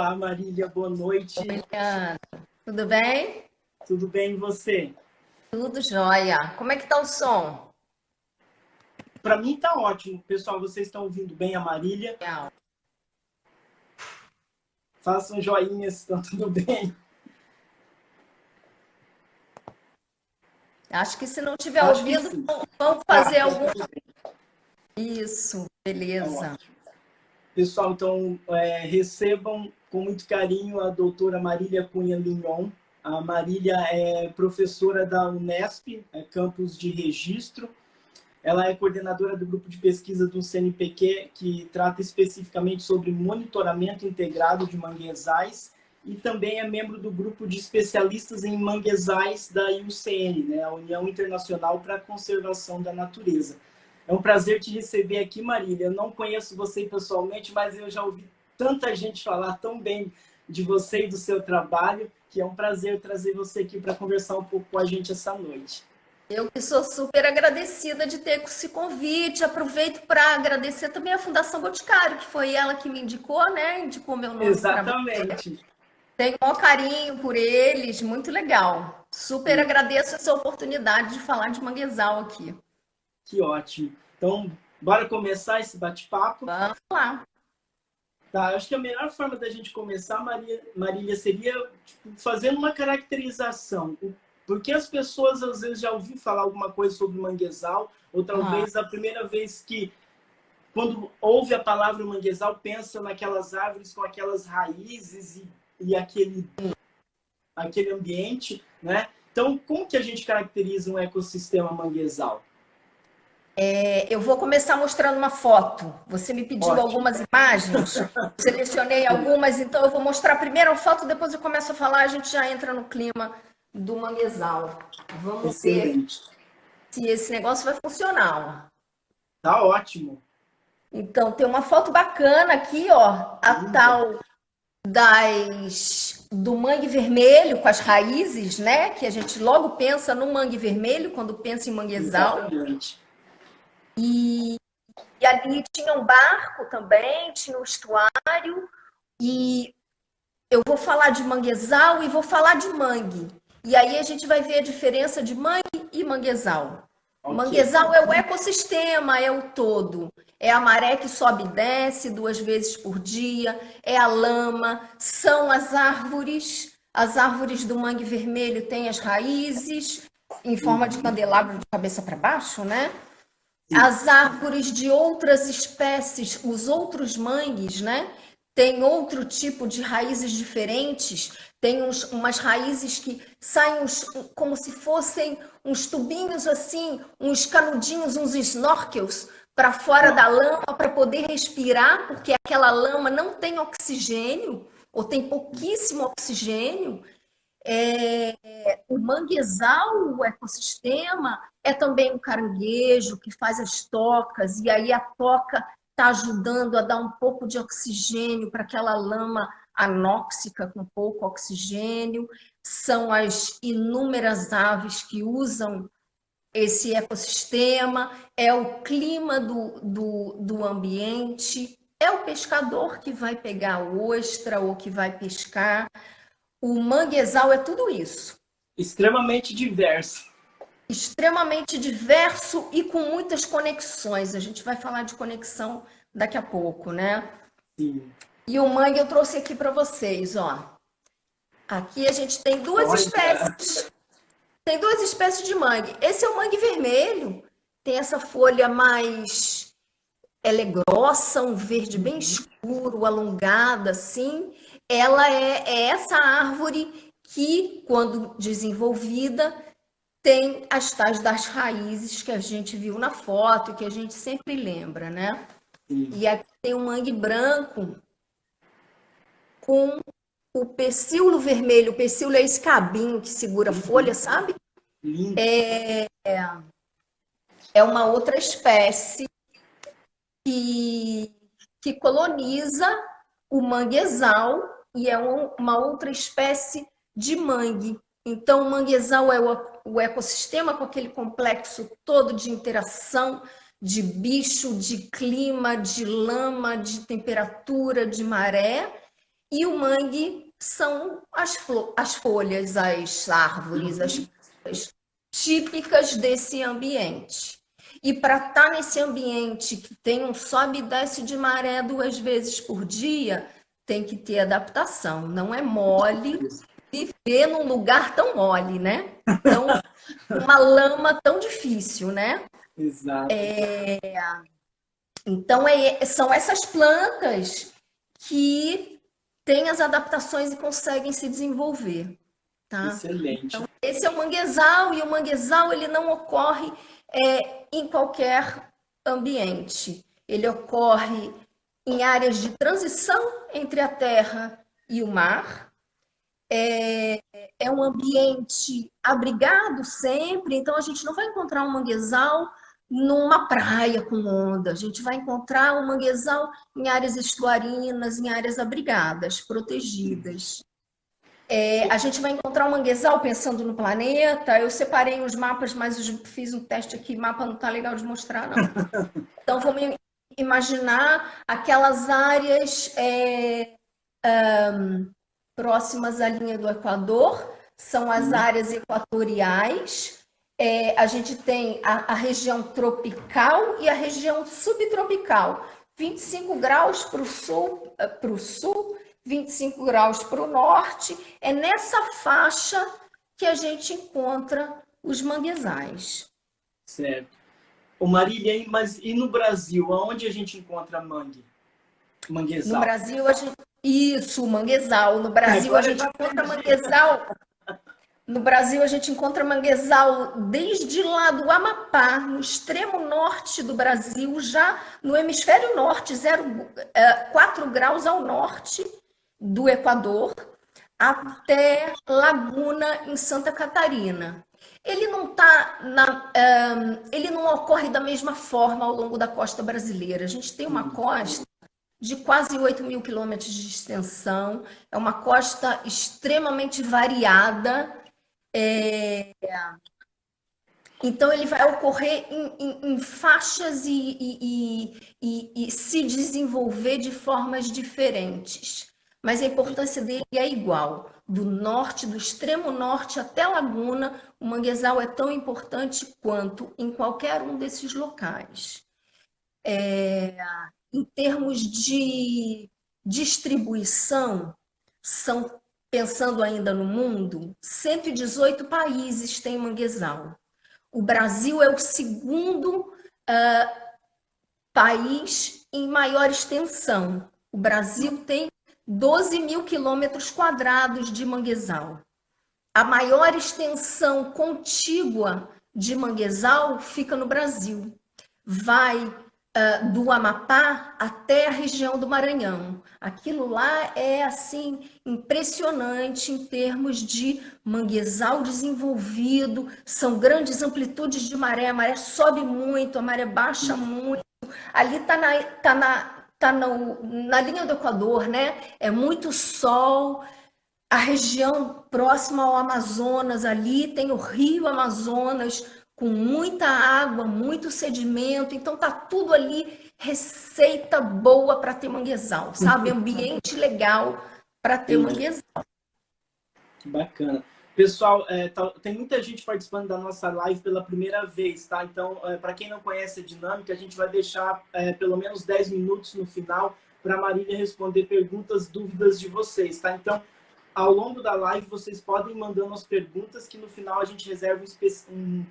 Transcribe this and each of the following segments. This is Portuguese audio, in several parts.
Olá, Marília, boa noite. Oi, Leandro. Tudo bem? Tudo bem e você? Tudo jóia. Como é que tá o som? Para mim tá ótimo. Pessoal, vocês estão ouvindo bem a Marília? Legal. Façam joinha se está tudo bem. Acho que se não estiver Acho que ouvindo, sim. vamos Tá, fazer tá algum. tudo bem. Isso, Tá beleza. ótimo. Pessoal, então recebam com muito carinho a doutora Marília Cunha Lignon. A Marília é professora da Unesp, campus de Registro. Ela é coordenadora do grupo de pesquisa do CNPq, que trata especificamente sobre monitoramento integrado de manguezais, e também é membro do grupo de especialistas em manguezais da IUCN, né, a União Internacional para a Conservação da Natureza. É um prazer te receber aqui, Marília. Eu não conheço você pessoalmente, mas eu já ouvi tanta gente falar tão bem de você e do seu trabalho, que é um prazer trazer você aqui para conversar um pouco com a gente essa noite. Eu que sou super agradecida de ter esse convite. Aproveito para agradecer também a Fundação Boticário, que foi ela que me indicou, né? Indicou meu nome para você. Exatamente. Tenho um maior carinho por eles, muito legal. Super Sim. agradeço essa oportunidade de falar de manguezal aqui. Que ótimo. Então, bora começar esse bate-papo? Vamos lá. Tá, acho que a melhor forma da gente começar, Marília, seria fazendo uma caracterização. Porque as pessoas, às vezes, já ouviram falar alguma coisa sobre manguezal, ou Ah, talvez a primeira vez que, quando ouve a palavra manguezal, pensa naquelas árvores com aquelas raízes e aquele ambiente, né? Então, como que a gente caracteriza um ecossistema manguezal? eu vou começar mostrando uma foto. Você me pediu Ótimo. algumas imagens, selecionei algumas, então eu vou mostrar primeiro a foto, depois eu começo a falar, a gente já entra no clima do manguezal. Vamos ver Excelente. se esse negócio vai funcionar. Ó. Tá ótimo. Então, tem uma foto bacana aqui, ó, a Linda. tal do mangue vermelho com as raízes, né? Que a gente logo pensa no mangue vermelho quando pensa em manguezal. Exatamente. E ali tinha um barco também, tinha um estuário, e eu vou falar de manguezal e vou falar de mangue. E aí a gente vai ver a diferença de mangue e manguezal. Ok. Manguezal é o ecossistema, é o todo. É a maré que sobe e desce 2 vezes por dia, é a lama, são as árvores. As árvores do mangue vermelho têm as raízes em forma de Uhum. candelabro de cabeça para baixo, né? Sim. As árvores de outras espécies, os outros mangues, né? Tem outro tipo de raízes diferentes, tem umas raízes que saem como se fossem uns tubinhos assim, uns canudinhos, uns snorkels para fora da lama para poder respirar, porque aquela lama não tem oxigênio, ou tem pouquíssimo oxigênio, o manguezal, o ecossistema, é também um caranguejo que faz as tocas, e aí a toca está ajudando a dar um pouco de oxigênio para aquela lama anóxica com pouco oxigênio. São as inúmeras aves que usam esse ecossistema, é o clima do ambiente, é o pescador que vai pegar a ostra ou que vai pescar. O manguezal é tudo isso. Extremamente diverso. Extremamente diverso e com muitas conexões. A gente vai falar de conexão daqui a pouco, né? Sim. E o mangue eu trouxe aqui para vocês, ó. Aqui a gente tem duas Olha, espécies. Tem duas espécies de mangue. Esse é o mangue vermelho. Tem essa folha mais... Ela é grossa, um verde bem escuro, alongada, assim. Ela é essa árvore que, quando desenvolvida, tem as tais das raízes que a gente viu na foto e que a gente sempre lembra, né? sim. E aqui tem um mangue branco com o pecíolo vermelho. O pecíolo é esse cabinho que segura a folha, sabe? Lindo. É uma outra espécie que coloniza o manguezal e é uma outra espécie de mangue. Então, o manguezal é o ecossistema com aquele complexo todo de interação de bicho, de clima, de lama, de temperatura, de maré. E o mangue são as folhas, as árvores, as Uhum. plantas típicas desse ambiente. E para estar nesse ambiente que tem um sobe e desce de maré 2 vezes por dia, tem que ter adaptação. Não é mole viver num lugar tão mole, né? Tão, uma lama tão difícil, né? Exato. Então, são essas plantas que têm as adaptações e conseguem se desenvolver, tá? Excelente. Esse é o manguezal, e o manguezal ele não ocorre em qualquer ambiente. Ele ocorre em áreas de transição entre a terra e o mar. É um ambiente abrigado sempre, então a gente não vai encontrar um manguezal numa praia com onda. A gente vai encontrar um manguezal em áreas estuarinas, em áreas abrigadas, protegidas. A gente vai encontrar um manguezal pensando no planeta. Eu separei os mapas, mas fiz um teste aqui, mapa não está legal de mostrar, não. Então, vamos imaginar aquelas áreas próximas à linha do Equador, são as áreas equatoriais. A gente tem a região tropical e a região subtropical. 25 graus para o sul, 25 graus para o norte. É nessa faixa que a gente encontra os manguezais. Certo. Ô Marília, mas e no Brasil, aonde a gente encontra No manguezal? Brasil, a gente. Isso, o manguezal. No Brasil, a Agora gente já encontra aprendi. manguezal. No Brasil, a gente encontra manguezal desde lá do Amapá, no extremo norte do Brasil, já no hemisfério norte, 4 graus ao norte do Equador, até Laguna, em Santa Catarina. Ele não ele não ocorre da mesma forma ao longo da costa brasileira. A gente tem uma costa de quase 8.000 quilômetros de extensão, é uma costa extremamente variada. Então, ele vai ocorrer em faixas e se desenvolver de formas diferentes. Mas a importância dele é igual. Do norte, do extremo norte até Laguna, o manguezal é tão importante quanto em qualquer um desses locais. Em termos de distribuição, são, pensando ainda no mundo, 118 países têm manguezal. O Brasil é o segundo país em maior extensão. O Brasil tem 12.000 quilômetros quadrados de manguezal. A maior extensão contígua de manguezal fica no Brasil. Vai do Amapá até a região do Maranhão. Aquilo lá é assim impressionante em termos de manguezal desenvolvido, são grandes amplitudes de maré, a maré sobe muito, a maré baixa muito. Ali na linha do Equador, né? É muito sol. A região próxima ao Amazonas, ali tem o Rio Amazonas, com muita água, muito sedimento, então tá tudo ali, receita boa para ter manguezal, sabe? Ambiente legal para ter Entendi. manguezal. Bacana. Pessoal, tem muita gente participando da nossa live pela primeira vez, tá? Então, para quem não conhece a dinâmica, a gente vai deixar pelo menos 10 minutos no final para a Marília responder perguntas, dúvidas de vocês, tá? Então, ao longo da live, vocês podem ir mandando as perguntas que no final a gente reserva um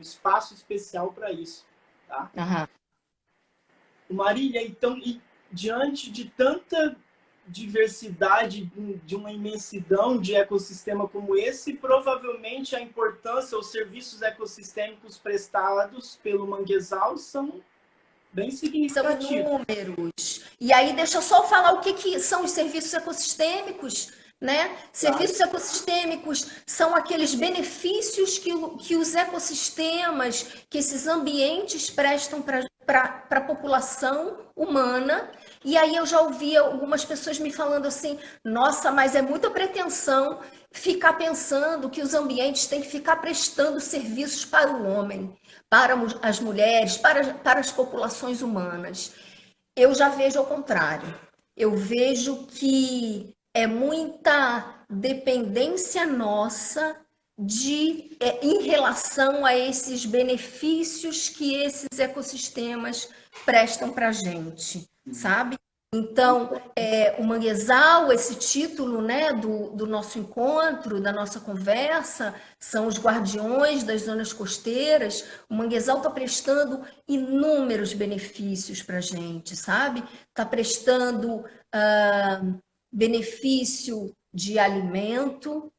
espaço especial para isso, tá? Aham. Marília, então, e diante de tanta diversidade, de uma imensidão de ecossistema como esse, provavelmente a importância, os serviços ecossistêmicos prestados pelo manguezal são bem São significativos. inúmeros. E aí, deixa eu só falar o que são os serviços ecossistêmicos, né? Claro. Serviços ecossistêmicos são aqueles benefícios que os ecossistemas, que esses ambientes prestam para a população humana. E aí eu já ouvi algumas pessoas me falando assim, nossa, mas é muita pretensão ficar pensando que os ambientes têm que ficar prestando serviços para o homem, para as mulheres, para as populações humanas. Eu já vejo ao contrário. Eu vejo que é muita dependência nossa em relação a esses benefícios que esses ecossistemas prestam para a gente, sabe? Então, o manguezal, esse título, né, do nosso encontro, da nossa conversa, são os guardiões das zonas costeiras. O manguezal está prestando inúmeros benefícios para a gente, sabe? Está prestando benefício de alimento,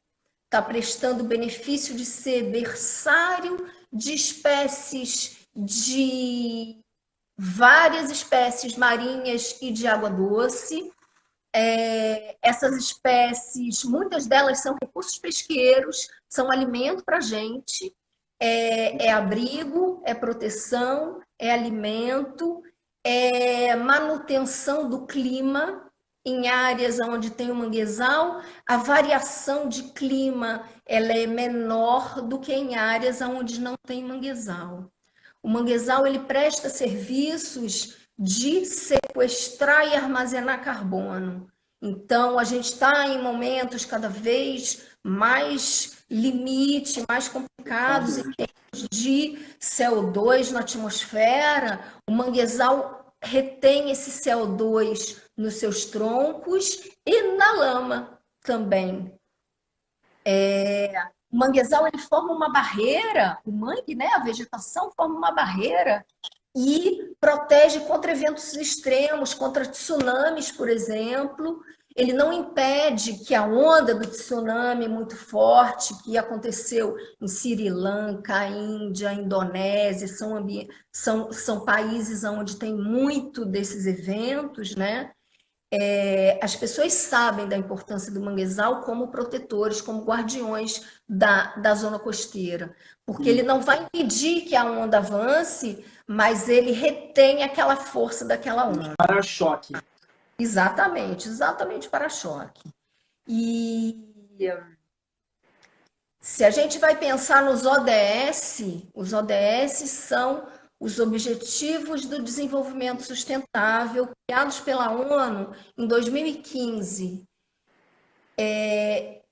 está prestando benefício de ser berçário de espécies de várias espécies marinhas e de água doce. Essas espécies, muitas delas são recursos pesqueiros, são alimento para a gente, é abrigo, é proteção, é alimento, é manutenção do clima. Em áreas onde tem o manguezal, a variação de clima ela é menor do que em áreas onde não tem manguezal. O manguezal ele presta serviços de sequestrar e armazenar carbono. Então, a gente está em momentos cada vez mais limite, mais complicados em termos de CO2 na atmosfera. O manguezal retém esse CO2 nos seus troncos e na lama também. O manguezal ele forma uma barreira, o mangue, né, a vegetação forma uma barreira e protege contra eventos extremos, contra tsunamis, por exemplo. Ele não impede que a onda do tsunami muito forte que aconteceu em Sri Lanka, Índia, Indonésia, são países onde tem muito desses eventos, né? As pessoas sabem da importância do manguezal como protetores, como guardiões da zona costeira, porque ele não vai impedir que a onda avance, mas ele retém aquela força daquela onda. Para-choque. Exatamente para-choque. E se a gente vai pensar nos ODS, os ODS são os Objetivos do Desenvolvimento Sustentável, criados pela ONU em 2015.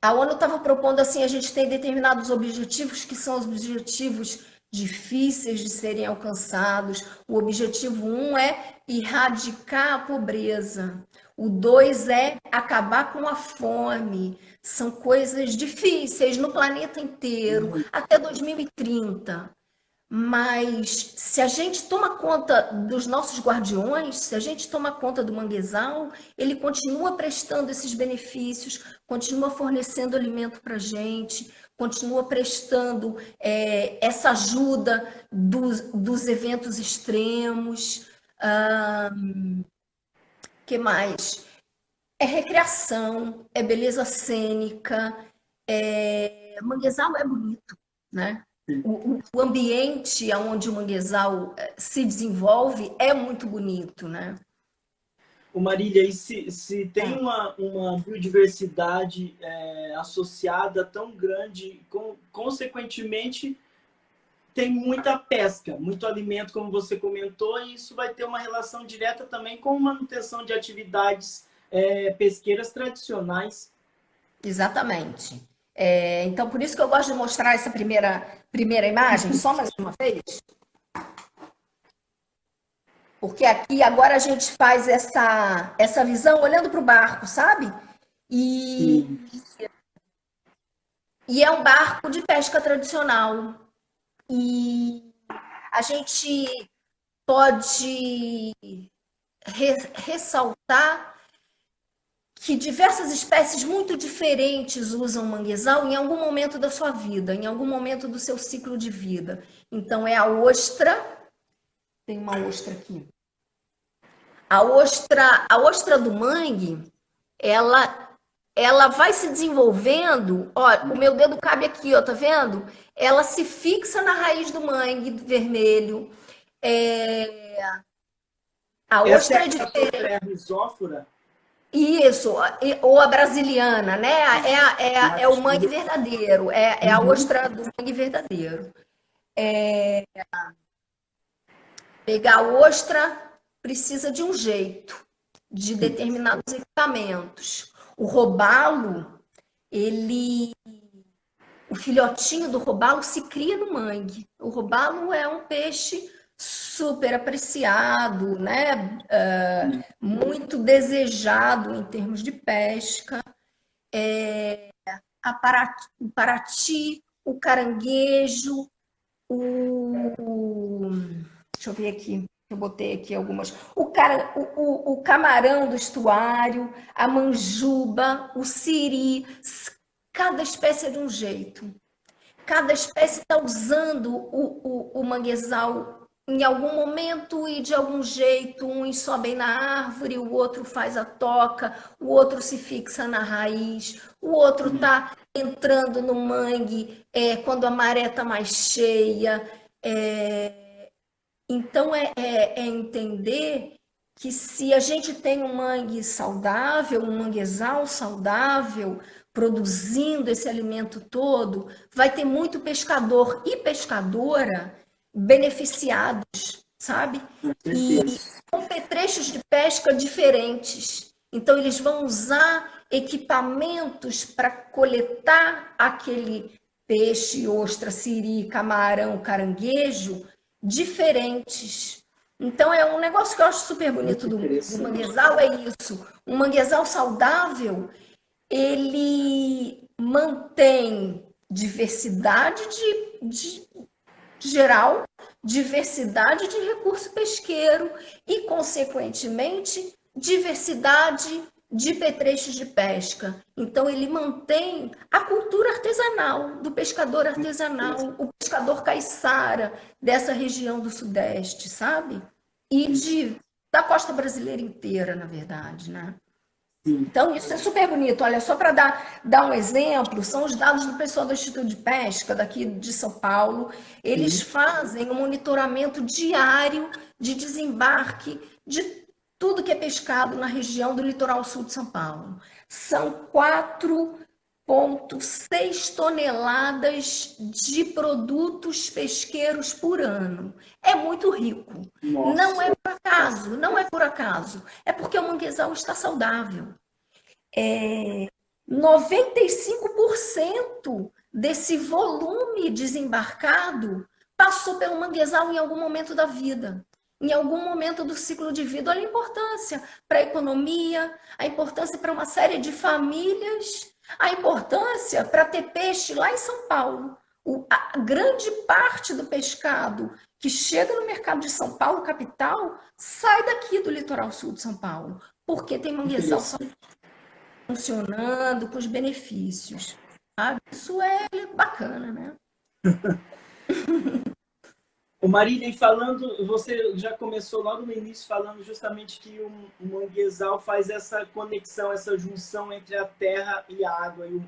A ONU estava propondo assim, a gente tem determinados objetivos que são os objetivos difíceis de serem alcançados. O objetivo 1 é erradicar a pobreza. O 2 é acabar com a fome. São coisas difíceis no planeta inteiro, até 2030. Mas se a gente toma conta dos nossos guardiões, se a gente toma conta do manguezal, ele continua prestando esses benefícios, continua fornecendo alimento para a gente, continua prestando essa ajuda dos eventos extremos. Que mais? É recreação, é beleza cênica, manguezal é bonito, né? O ambiente onde o manguezal se desenvolve é muito bonito, né? Marília, e se tem uma biodiversidade associada tão grande, consequentemente, tem muita pesca, muito alimento, como você comentou, e isso vai ter uma relação direta também com manutenção de atividades pesqueiras tradicionais. Exatamente. Então, por isso que eu gosto de mostrar essa primeira imagem, só mais uma vez. Porque aqui agora a gente faz essa visão olhando para o barco, sabe? E é um barco de pesca tradicional. E a gente pode ressaltar que diversas espécies muito diferentes usam manguezal em algum momento da sua vida, em algum momento do seu ciclo de vida. Então, é a ostra, tem uma ostra aqui. A ostra do mangue, ela vai se desenvolvendo, ó, o meu dedo cabe aqui, ó, tá vendo? Ela se fixa na raiz do mangue vermelho. A ostra de é a risófora? Isso, ou a brasiliana, né? É o mangue verdadeiro, é a ostra do mangue verdadeiro. Pegar a ostra precisa de um jeito, de determinados equipamentos. O robalo, ele, o filhotinho do robalo se cria no mangue. O robalo é um peixe super apreciado, né? Muito desejado em termos de pesca. O parati, o caranguejo, o... Deixa eu ver aqui. Eu botei aqui algumas. O camarão do estuário, a manjuba, o siri. Cada espécie é de um jeito. Cada espécie está usando o manguezal em algum momento e de algum jeito. Uns sobem na árvore, o outro faz a toca, o outro se fixa na raiz, o outro está entrando no mangue quando a maré está mais cheia. Então, é entender que se a gente tem um mangue saudável, um manguezal saudável, produzindo esse alimento todo, vai ter muito pescador e pescadora beneficiados, sabe? E com petrechos de pesca diferentes. Então, eles vão usar equipamentos para coletar aquele peixe, ostra, siri, camarão, caranguejo diferentes. Então, é um negócio que eu acho super bonito do manguezal, é isso. Um manguezal saudável, ele mantém diversidade de geral, diversidade de recurso pesqueiro e, consequentemente, diversidade de petrechos de pesca. Então, ele mantém a cultura artesanal, do pescador artesanal, o pescador caiçara dessa região do Sudeste, sabe? E da costa brasileira inteira, na verdade, né? Então, isso é super bonito. Olha, só para dar um exemplo, são os dados do pessoal do Instituto de Pesca, daqui de São Paulo. Eles fazem um monitoramento diário de desembarque de tudo que é pescado na região do litoral sul de São Paulo. São 4,6 toneladas de produtos pesqueiros por ano. É muito rico. Nossa. Não é por acaso, não é por acaso. É porque o manguezal está saudável. 95% desse volume desembarcado passou pelo manguezal em algum momento da vida. Em algum momento do ciclo de vida. Olha a importância para a economia, a importância para uma série de famílias, a importância para ter peixe lá em São Paulo. A grande parte do pescado que chega no mercado de São Paulo, capital, sai daqui do litoral sul de São Paulo, porque tem manguezal funcionando, com os benefícios. Sabe? Isso é bacana, né? O Marília, falando, você já começou logo no início falando justamente que o manguezal faz essa conexão, essa junção entre a terra e a água e o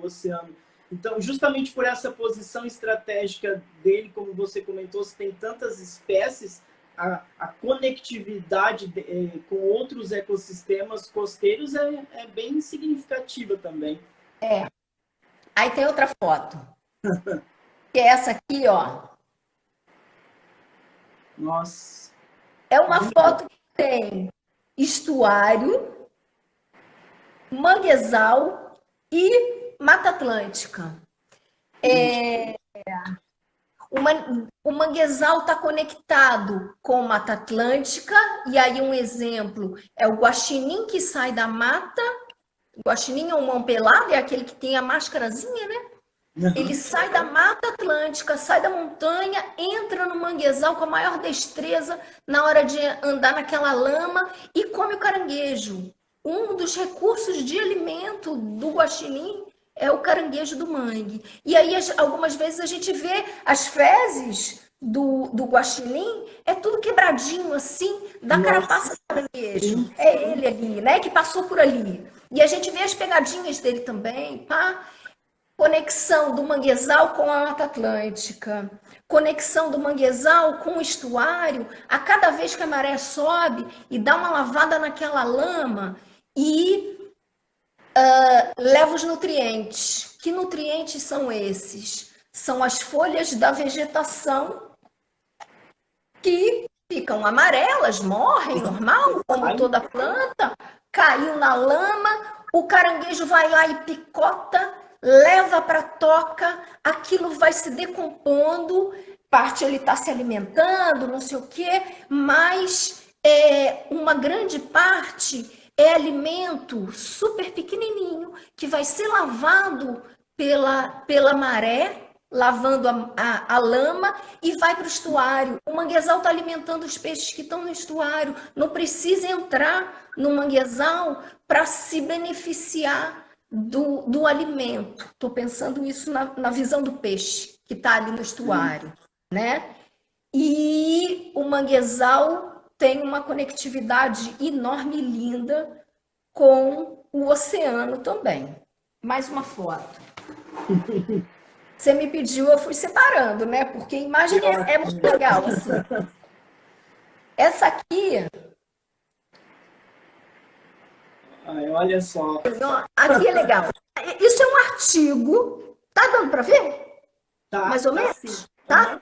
oceano. Então, justamente por essa posição estratégica dele, como você comentou, se tem tantas espécies, a conectividade com outros ecossistemas costeiros é bem significativa também. Aí tem outra foto. Que é essa aqui, ó. Nossa. É uma foto que tem estuário, manguezal e Mata Atlântica. O manguezal está conectado com Mata Atlântica, e aí um exemplo é o guaxinim que sai da mata. O guaxinim é um mão pelado, é aquele que tem a máscarazinha, né? Ele sai da Mata Atlântica, sai da montanha, entra no manguezal com a maior destreza na hora de andar naquela lama e come o caranguejo. Um dos recursos de alimento do guaxinim é o caranguejo do mangue. E aí, algumas vezes, a gente vê as fezes do guaxinim, é tudo quebradinho, assim, da carapaça do caranguejo. É ele ali, né, que passou por ali. E a gente vê as pegadinhas dele também, tá? Conexão do manguezal com a Mata Atlântica, conexão do manguezal com o estuário, a cada vez que a maré sobe e dá uma lavada naquela lama e leva os nutrientes. Que nutrientes são esses? São as folhas da vegetação que ficam amarelas, morrem, normal, como toda planta, caiu na lama, o caranguejo vai lá e picota, leva para a toca, aquilo vai se decompondo, parte ele está se alimentando, não sei o quê, mas uma grande parte é alimento super pequenininho que vai ser lavado pela maré, lavando a lama e vai para o estuário. O manguezal está alimentando os peixes que estão no estuário. Não precisa entrar no manguezal para se beneficiar do alimento. Estou pensando isso na visão do peixe que está ali no estuário, né? E o manguezal tem uma conectividade enorme e linda com o oceano também. Mais uma foto. Você me pediu, eu fui separando, né? Porque a imagem é muito legal, assim. Essa aqui... Ai, olha só. Aqui é legal. Isso é um artigo. Tá dando para ver? Tá, mais ou menos? Sim. Tá?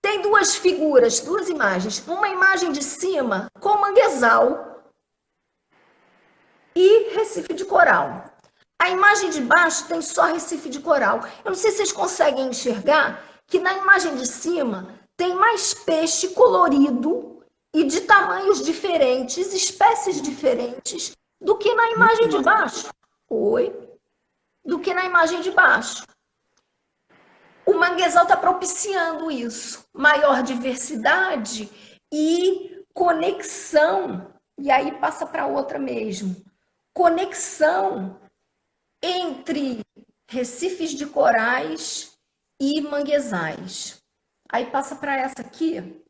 Tem duas figuras, duas imagens. Uma imagem de cima com manguezal e recife de coral. A imagem de baixo tem só recife de coral. Eu não sei se vocês conseguem enxergar que na imagem de cima tem mais peixe colorido e de tamanhos diferentes, espécies diferentes, do que na imagem de baixo. Do que na imagem de baixo. O manguezal está propiciando isso. Maior diversidade e conexão. E aí passa para outra mesmo. Conexão entre recifes de corais e manguezais. Aí passa para essa aqui.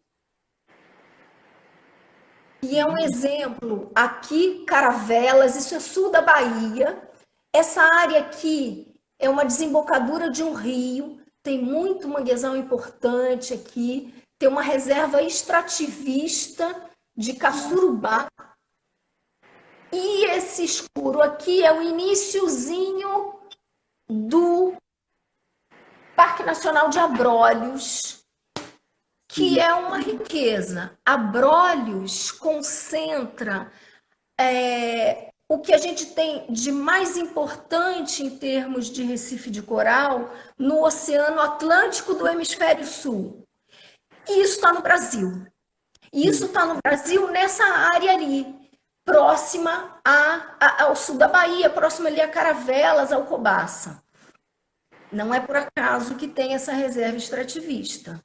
E é um exemplo. Aqui, Caravelas, isso é sul da Bahia. Essa área aqui é uma desembocadura de um rio. Tem muito manguezal importante aqui. Tem uma reserva extrativista de caçurubá. E esse escuro aqui é o iniciozinho do Parque Nacional de Abrolhos, que é uma riqueza. Abrolhos concentra o que a gente tem de mais importante em termos de recife de coral no Oceano Atlântico do Hemisfério Sul. E isso está no Brasil. E isso está no Brasil nessa área ali, próxima ao sul da Bahia, próxima ali a Caravelas, ao Cobaça. Não é por acaso que tem essa reserva extrativista.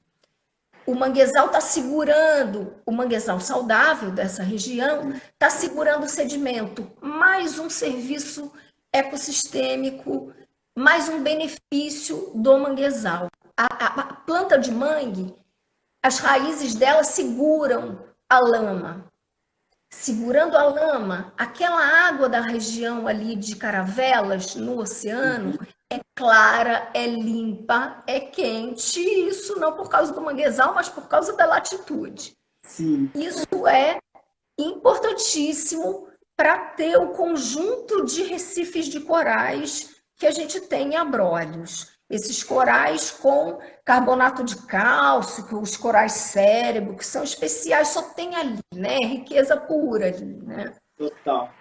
O manguezal está segurando, o manguezal saudável dessa região está segurando o sedimento. Mais um serviço ecossistêmico, mais um benefício do manguezal. A planta de mangue, as raízes dela seguram a lama. Segurando a lama, aquela água da região ali de Caravelas, no oceano, é clara, é limpa, é quente. Isso não por causa do manguezal, mas por causa da latitude. Sim. Isso é importantíssimo para ter o conjunto de recifes de corais que a gente tem em Abrolhos. Esses corais com carbonato de cálcio, os corais cérebro, que são especiais, só tem ali, né? Riqueza pura ali, né? Total.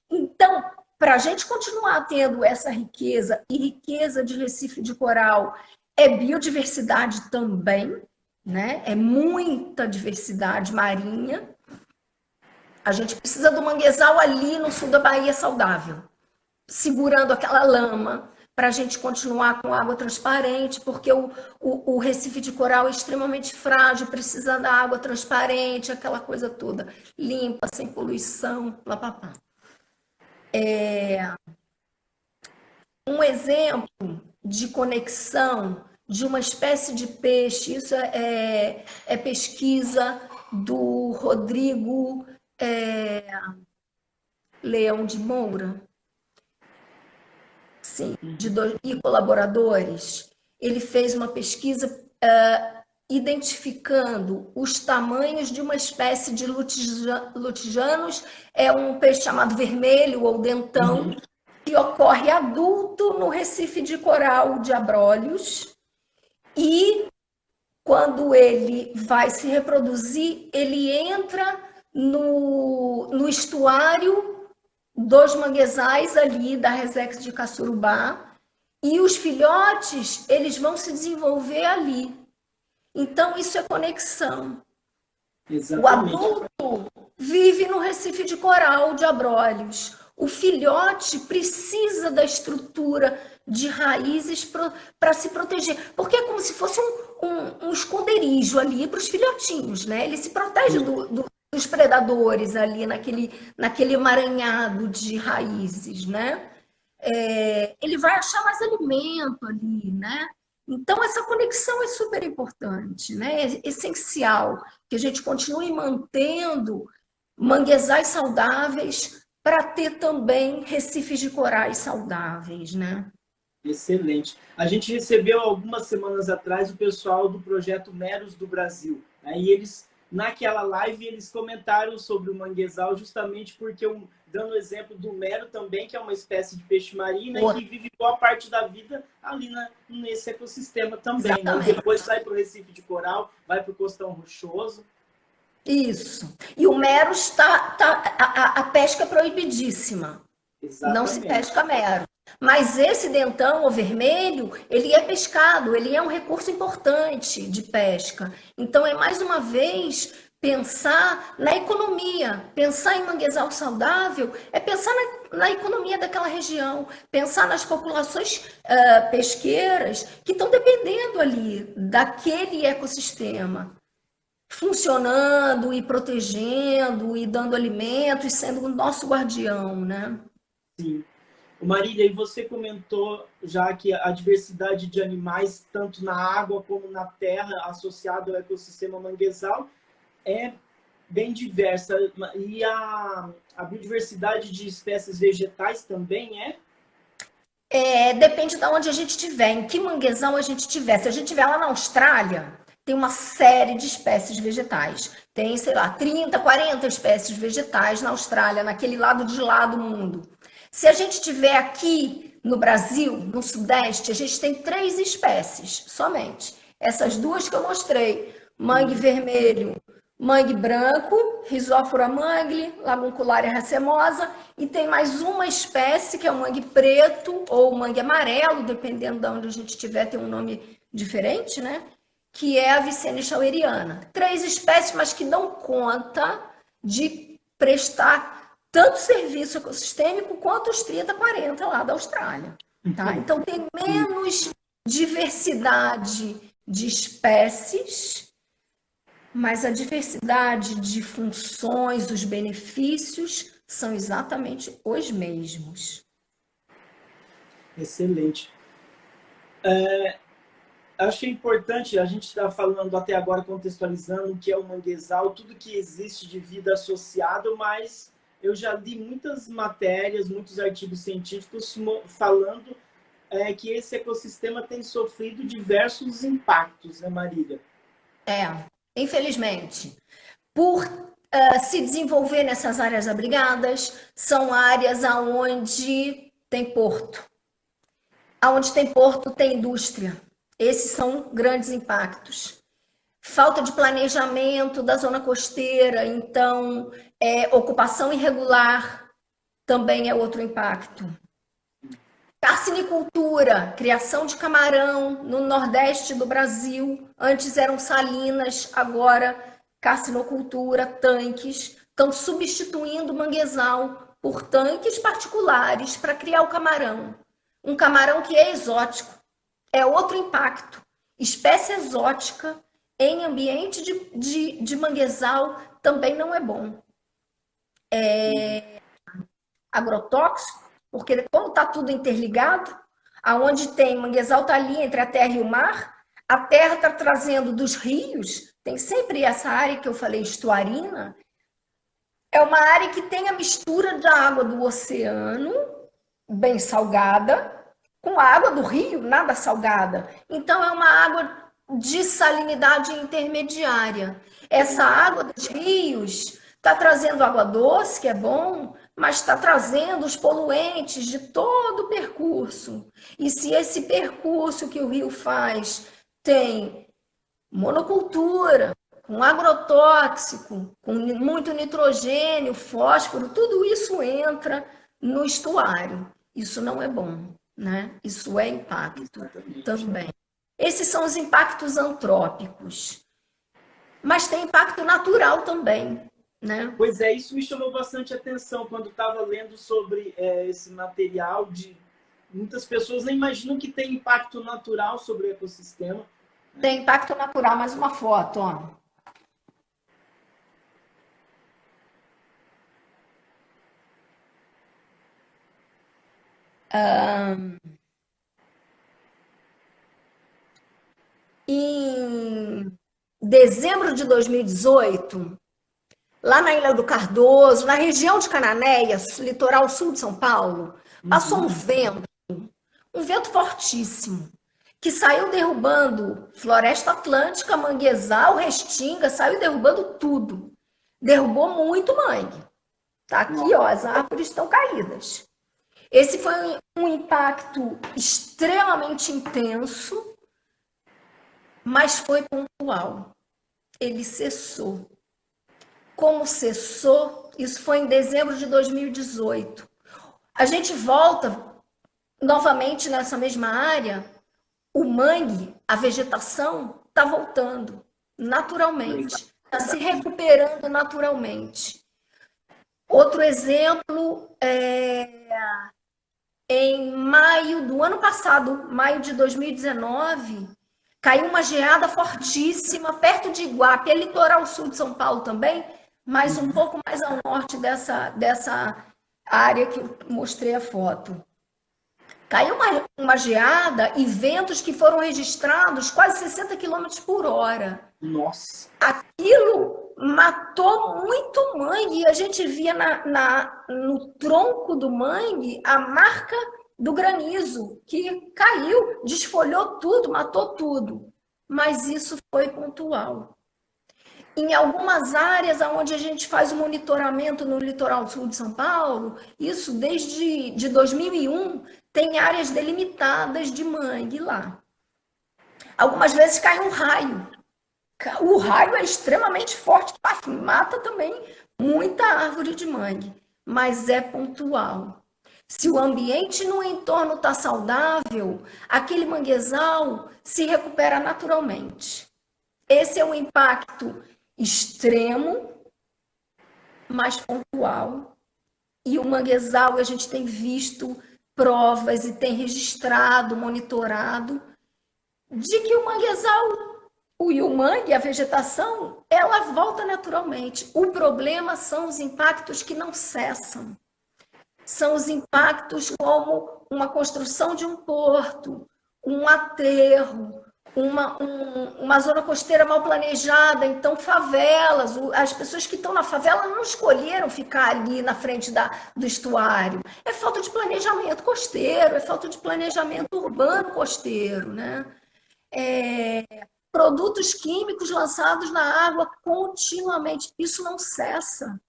Então, para a gente continuar tendo essa riqueza, e riqueza de recife de coral é biodiversidade também, né? É muita diversidade marinha. A gente precisa do manguezal ali no sul da Bahia saudável, segurando aquela lama, para a gente continuar com água transparente, porque o recife de coral é extremamente frágil, precisa da água transparente, aquela coisa toda, limpa, sem poluição, papapá. Um exemplo de conexão de uma espécie de peixe, isso é pesquisa do Rodrigo Leão de Moura, sim, e colaboradores. Ele fez uma pesquisa identificando os tamanhos de uma espécie de lutijanos, é um peixe chamado vermelho ou dentão, que ocorre adulto no recife de coral de Abrolhos, e quando ele vai se reproduzir, ele entra no estuário dos manguezais ali da Resex de Caçurubá, e os filhotes, eles vão se desenvolver ali. Então, isso é conexão. O Exatamente. adulto vive no Recife de Coral de Abrolhos. O filhote precisa da estrutura de raízes para se proteger, porque é como se fosse um esconderijo ali para os filhotinhos, né? Ele se protege dos predadores ali naquele emaranhado de raízes, né? Ele vai achar mais alimento ali, né? Então, essa conexão é super importante, né? É essencial que a gente continue mantendo manguezais saudáveis para ter também recifes de corais saudáveis, né? Excelente. A gente recebeu algumas semanas atrás o pessoal do projeto Meros do Brasil, né? E eles, naquela live, eles comentaram sobre o manguezal justamente porque, dando o exemplo do mero também, que é uma espécie de peixe marinho, né, que vive boa parte da vida ali nesse ecossistema também, né? E depois vai para o Recife de Coral, vai para o Costão Rochoso. Isso. E o mero a pesca é proibidíssima. Exatamente. Não se pesca mero. Mas esse dentão, o vermelho, ele é pescado, ele é um recurso importante de pesca. Então, é mais uma vez pensar na economia. Pensar em manguezal saudável é pensar na economia daquela região, pensar nas populações pesqueiras que estão dependendo ali daquele ecossistema, funcionando e protegendo e dando alimento e sendo o nosso guardião, né? Sim. Marília, e você comentou já que a diversidade de animais, tanto na água como na terra, associada ao ecossistema manguezal, é bem diversa. E a biodiversidade de espécies vegetais também é? Depende de onde a gente estiver, em que manguezal a gente estiver. Se a gente estiver lá na Austrália, tem uma série de espécies vegetais. Tem, sei lá, 30, 40 espécies vegetais na Austrália, naquele lado de lá do mundo. Se a gente estiver aqui no Brasil, no Sudeste, a gente tem 3 espécies somente. Essas 2 que eu mostrei, mangue vermelho, mangue branco, Rhizophyra mangli, Laguncularia racemosa, e tem mais uma espécie que é o mangue preto ou mangue amarelo, dependendo de onde a gente estiver, tem um nome diferente, né? Que é a Vicenia shaueriana. 3 espécies, mas que dão conta de prestar tanto serviço ecossistêmico quanto os 30, 40 lá da Austrália. Tá? Então, tem menos diversidade de espécies, mas a diversidade de funções, os benefícios são exatamente os mesmos. Excelente. Acho que é importante, a gente está falando até agora, contextualizando o que é o manguezal, tudo que existe de vida associado, mas eu já li muitas matérias, muitos artigos científicos falando que esse ecossistema tem sofrido diversos impactos, né, Marília? Infelizmente. Por se desenvolver nessas áreas abrigadas, são áreas onde tem porto. Onde tem porto, tem indústria. Esses são grandes impactos. Falta de planejamento da zona costeira, então, ocupação irregular também é outro impacto. Carcinicultura, criação de camarão no nordeste do Brasil. Antes eram salinas, agora carcinocultura, tanques. Estão substituindo o manguezal por tanques particulares para criar o camarão. Um camarão que é exótico. É outro impacto. Espécie exótica em ambiente de manguezal também não é bom. Agrotóxico, porque como está tudo interligado, aonde tem manguezal está ali entre a terra e o mar, a terra está trazendo dos rios, tem sempre essa área que eu falei, estuarina, é uma área que tem a mistura da água do oceano, bem salgada, com a água do rio, nada salgada. Então, é uma água de salinidade intermediária. Essa água dos rios está trazendo água doce, que é bom, mas está trazendo os poluentes de todo o percurso. E se esse percurso que o rio faz tem monocultura, com agrotóxico, com muito nitrogênio, fósforo, tudo isso entra no estuário. Isso não é bom, né? Isso é impacto também. Esses são os impactos antrópicos. Mas tem impacto natural também, né? Pois é, isso me chamou bastante atenção quando estava lendo sobre esse material. Muitas pessoas nem imaginam que tem impacto natural sobre o ecossistema. Tem impacto natural, mais uma foto, ó. Em dezembro de 2018, lá na Ilha do Cardoso, na região de Cananéia, litoral sul de São Paulo, passou um vento fortíssimo, que saiu derrubando Floresta Atlântica, Manguezal, Restinga, saiu derrubando tudo. Derrubou muito mangue. Tá aqui, ó, as árvores estão caídas. Esse foi um impacto extremamente intenso, mas foi pontual. Ele cessou. Como cessou? Isso foi em dezembro de 2018. A gente volta novamente nessa mesma área, o mangue, a vegetação, está voltando naturalmente, está se recuperando naturalmente. Outro exemplo em maio do ano passado, maio de 2019, caiu uma geada fortíssima perto de Iguape, é litoral sul de São Paulo também, mas um pouco mais ao norte dessa área que eu mostrei a foto. Caiu uma geada e ventos que foram registrados quase 60 km por hora. Nossa! Aquilo matou muito mangue e a gente via no tronco do mangue a marca do granizo, que caiu, desfolhou tudo, matou tudo. Mas isso foi pontual. Em algumas áreas onde a gente faz o monitoramento no litoral sul de São Paulo, isso desde 2001, tem áreas delimitadas de mangue lá. Algumas vezes cai um raio. O raio é extremamente forte, mata também muita árvore de mangue, mas é pontual. Se o ambiente no entorno está saudável, aquele manguezal se recupera naturalmente. Esse é um impacto extremo, mas pontual. E o manguezal, a gente tem visto provas e tem registrado, monitorado, de que o manguezal e o mangue, a vegetação, ela volta naturalmente. O problema são os impactos que não cessam. São os impactos como uma construção de um porto, um aterro, uma zona costeira mal planejada, então favelas, as pessoas que estão na favela não escolheram ficar ali na frente do estuário. É falta de planejamento costeiro, é falta de planejamento urbano costeiro, né? Produtos químicos lançados na água continuamente, isso não cessa.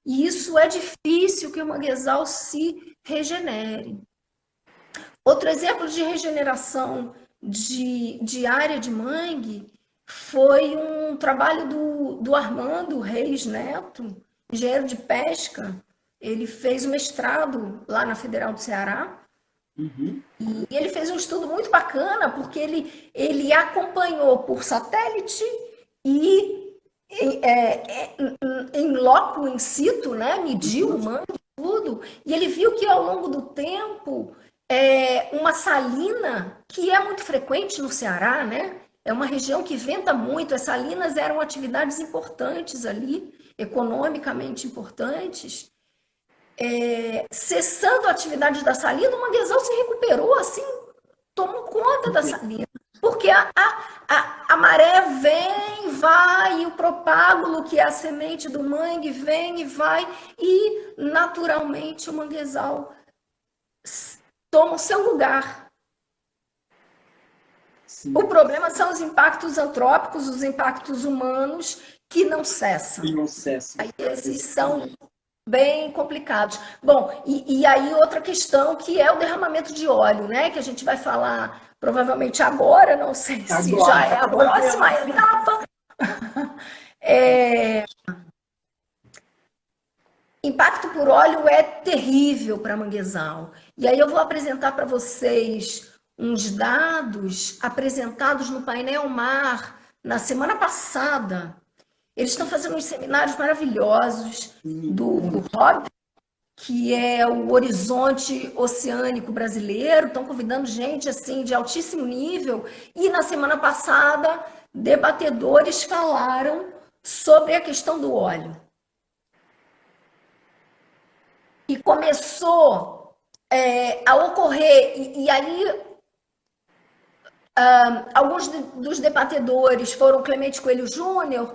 E isso é difícil que o manguezal se regenere. Outro exemplo de regeneração de área de mangue foi um trabalho do Armando Reis Neto, engenheiro de pesca. Ele fez um mestrado lá na Federal do Ceará. E ele fez um estudo muito bacana, porque ele acompanhou por satélite e em loco, in situ, né? Mediu o mangue, tudo, e ele viu que ao longo do tempo uma salina, que é muito frequente no Ceará, né? É uma região que venta muito, as salinas eram atividades importantes ali, economicamente importantes. Cessando a atividade da salina, o manguezal se recuperou, assim, tomou conta da salina. Porque a maré vem, vai, e o propágulo, que é a semente do mangue, vem e vai, e naturalmente o manguezal toma o seu lugar. Sim. O problema são os impactos antrópicos, os impactos humanos, que não cessam. Que não cessam. Aí esses são bem complicados. Bom, e aí outra questão, que é o derramamento de óleo, né? Que a gente vai falar provavelmente agora, não sei se já é a próxima etapa. Impacto por óleo é terrível. terrível para manguezal. E aí eu vou apresentar para vocês uns dados apresentados no painel Mar na semana passada. Eles estão fazendo uns seminários maravilhosos do HOB, que é o Horizonte Oceânico Brasileiro. Estão convidando gente assim de altíssimo nível. E na semana passada, debatedores falaram sobre a questão do óleo. E começou a ocorrer, e aí alguns dos debatedores foram Clemente Coelho Júnior,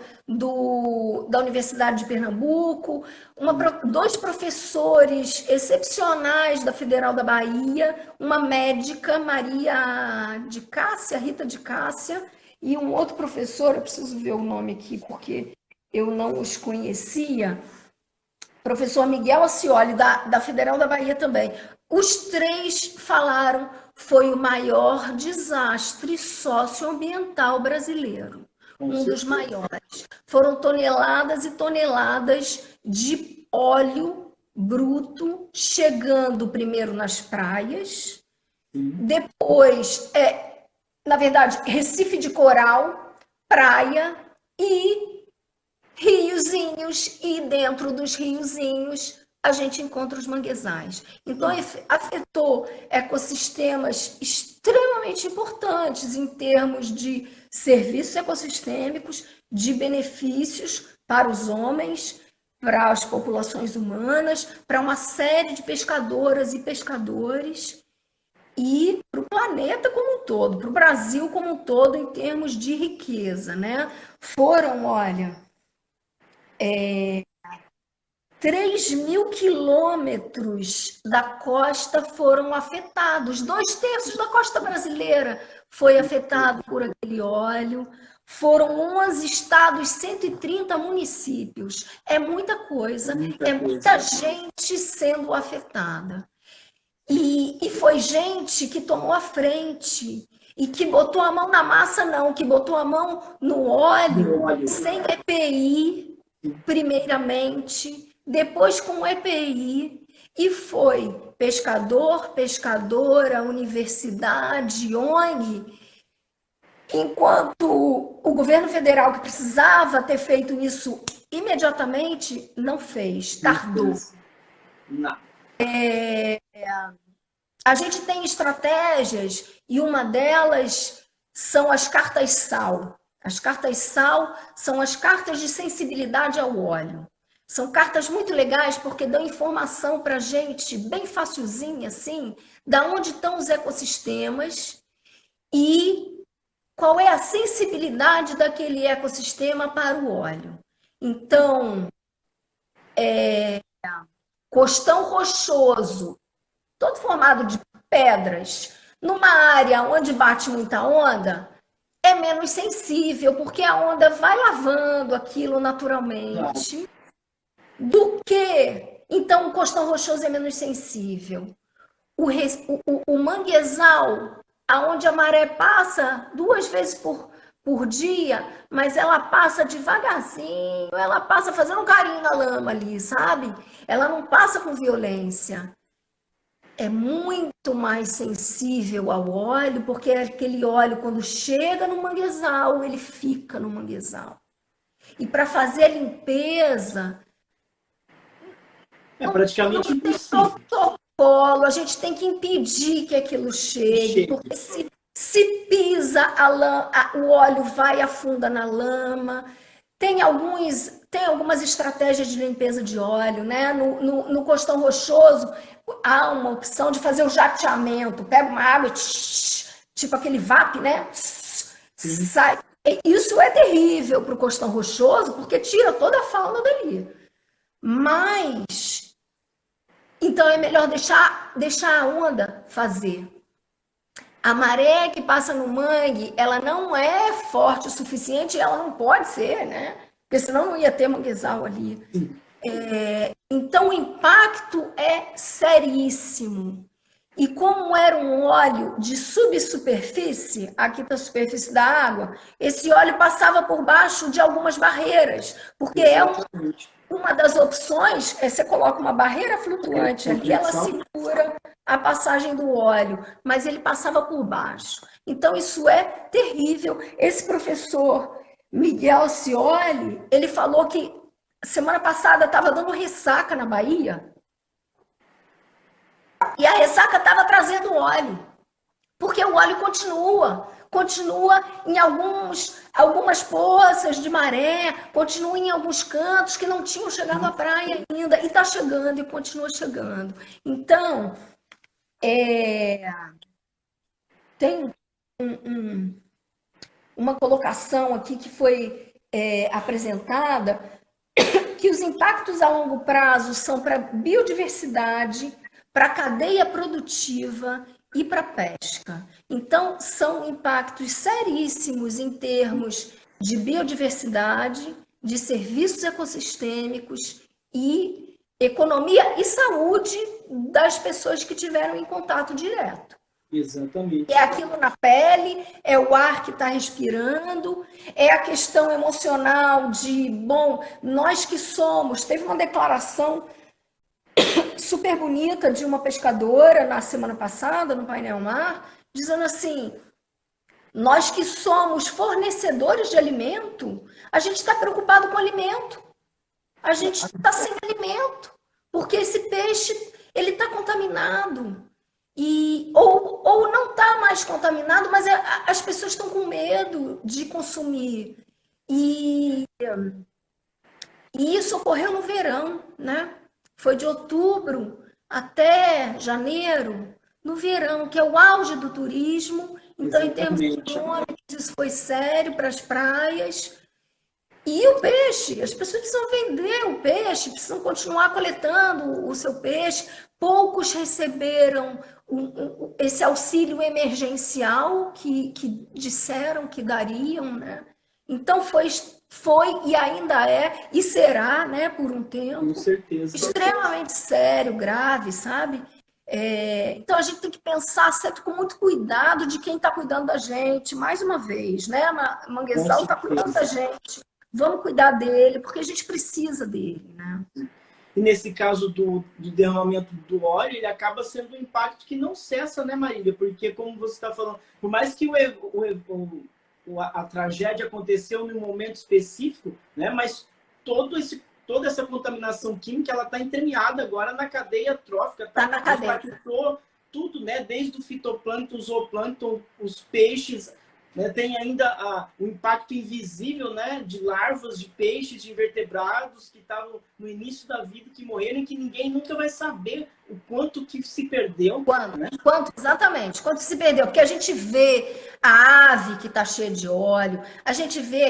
da Universidade de Pernambuco, dois professores excepcionais da Federal da Bahia, uma médica, Rita de Cássia, e um outro professor, eu preciso ver o nome aqui, porque eu não os conhecia, professor Miguel Acioli, da Federal da Bahia também. Os três falaram: foi o maior desastre socioambiental brasileiro. Um dos maiores. Foram toneladas e toneladas de óleo bruto chegando primeiro nas praias, depois, na verdade, Recife de Coral, praia e riozinhos, e dentro dos riozinhos a gente encontra os manguezais. Então, afetou ecossistemas extremamente importantes em termos de serviços ecossistêmicos, de benefícios para os homens, para as populações humanas, para uma série de pescadoras e pescadores, e para o planeta como um todo, para o Brasil como um todo, em termos de riqueza, né? Foram, olha, 3.000 quilômetros da costa foram afetados. 2/3 da costa brasileira foi afetado por aquele óleo. Foram 11 estados, 130 municípios. É muita coisa, muita gente sendo afetada. E foi gente que tomou a frente e que botou a mão na massa, não, que botou a mão no óleo, sem EPI, primeiramente, depois com EPI, e foi pescador, pescadora, universidade, ONG, enquanto o governo federal, que precisava ter feito isso imediatamente, não fez, tardou. Não. A gente tem estratégias, e uma delas são as cartas SAL. As cartas SAL são as cartas de sensibilidade ao óleo. São cartas muito legais porque dão informação para a gente, bem facilzinha, assim, da onde estão os ecossistemas e qual é a sensibilidade daquele ecossistema para o óleo. Então, costão rochoso, todo formado de pedras, numa área onde bate muita onda, é menos sensível, porque a onda vai lavando aquilo naturalmente, do que, então, o costão rochoso é menos sensível. O manguezal, aonde a maré passa 2 vezes por dia, mas ela passa devagarzinho, ela passa fazendo um carinho na lama ali, sabe? Ela não passa com violência. É muito mais sensível ao óleo, porque aquele óleo, quando chega no manguezal, ele fica no manguezal. E para fazer a limpeza, é praticamente impossível. Protocolo, a gente tem que impedir que aquilo chegue, porque se pisa o óleo vai e afunda na lama. Tem algumas estratégias de limpeza de óleo, né? No costão rochoso, há uma opção de fazer o jateamento. Pega uma água, tipo aquele VAP, né? Sai. Isso é terrível para o costão rochoso, porque tira toda a fauna dali. Mas, então é melhor deixar a onda fazer. A maré que passa no mangue, ela não é forte o suficiente, ela não pode ser, né? Porque senão não ia ter manguezal ali. Então o impacto é seríssimo. E como era um óleo de subsuperfície, aqui da superfície da água, esse óleo passava por baixo de algumas barreiras, porque uma das opções é você coloca uma barreira flutuante ali, ela segura a passagem do óleo, mas ele passava por baixo. Então, isso é terrível. Esse professor Miguel Cioli, ele falou que semana passada estava dando ressaca na Bahia e a ressaca estava trazendo óleo, porque o óleo continua em algumas poças de maré, continua em alguns cantos que não tinham chegado à praia ainda, e está chegando e continua chegando. Então, tem uma colocação aqui que foi apresentada, que os impactos a longo prazo são para a biodiversidade, para a cadeia produtiva e para a pesca. Então, são impactos seríssimos em termos de biodiversidade, de serviços ecossistêmicos e economia e saúde das pessoas que tiveram em contato direto. Exatamente. É aquilo na pele, é o ar que está respirando, é a questão emocional de, bom, nós que somos... Teve uma declaração super bonita de uma pescadora na semana passada, no Painel Mar, dizendo assim, nós que somos fornecedores de alimento, a gente está preocupado com alimento, a gente está sem alimento, porque esse peixe ele está contaminado, ou não está mais contaminado, mas as pessoas estão com medo de consumir. E isso ocorreu no verão, né? Foi de outubro até janeiro, no verão, que é o auge do turismo. Então, em termos econômicos, isso foi sério para as praias. E o peixe, as pessoas precisam vender o peixe, precisam continuar coletando o seu peixe. Poucos receberam esse auxílio emergencial que disseram que dariam, né? Então, foi e ainda é, e será, né, por um tempo. Com certeza. Extremamente sério, grave, sabe? Então, a gente tem que pensar sempre com muito cuidado de quem está cuidando da gente. Mais uma vez, né? Manguezal está cuidando da gente. Vamos cuidar dele, porque a gente precisa dele, né? E nesse caso do derramamento do óleo, ele acaba sendo um impacto que não cessa, né, Marília? Porque, como você está falando, por mais que a tragédia aconteceu num momento específico, né? Mas toda essa contaminação química, ela está entremeada agora na cadeia trófica. Está na cadeia. Tudo, né? Desde o fitoplâncton, o zooplâncton, os peixes, né? Tem ainda o impacto invisível, né? De larvas, de peixes, de invertebrados que estavam no início da vida, que morreram e que ninguém nunca vai saber o quanto que se perdeu. Exatamente, quanto se perdeu. Porque a gente vê a ave que está cheia de óleo, a gente vê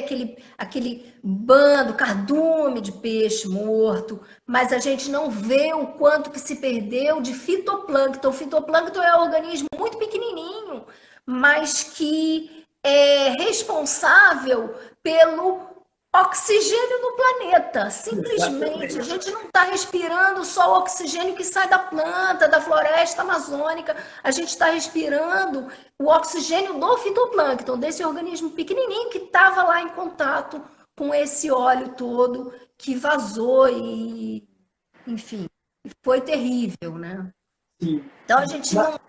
aquele bando, cardume de peixe morto, mas a gente não vê o quanto que se perdeu de fitoplâncton. O fitoplâncton é um organismo muito pequenininho, mas que é responsável pelo oxigênio no planeta. Simplesmente, a gente não está respirando só o oxigênio que sai da planta, da floresta amazônica, a gente está respirando o oxigênio do fitoplâncton, desse organismo pequenininho que estava lá em contato com esse óleo todo que vazou e, enfim, foi terrível, né? Sim. Então a gente não...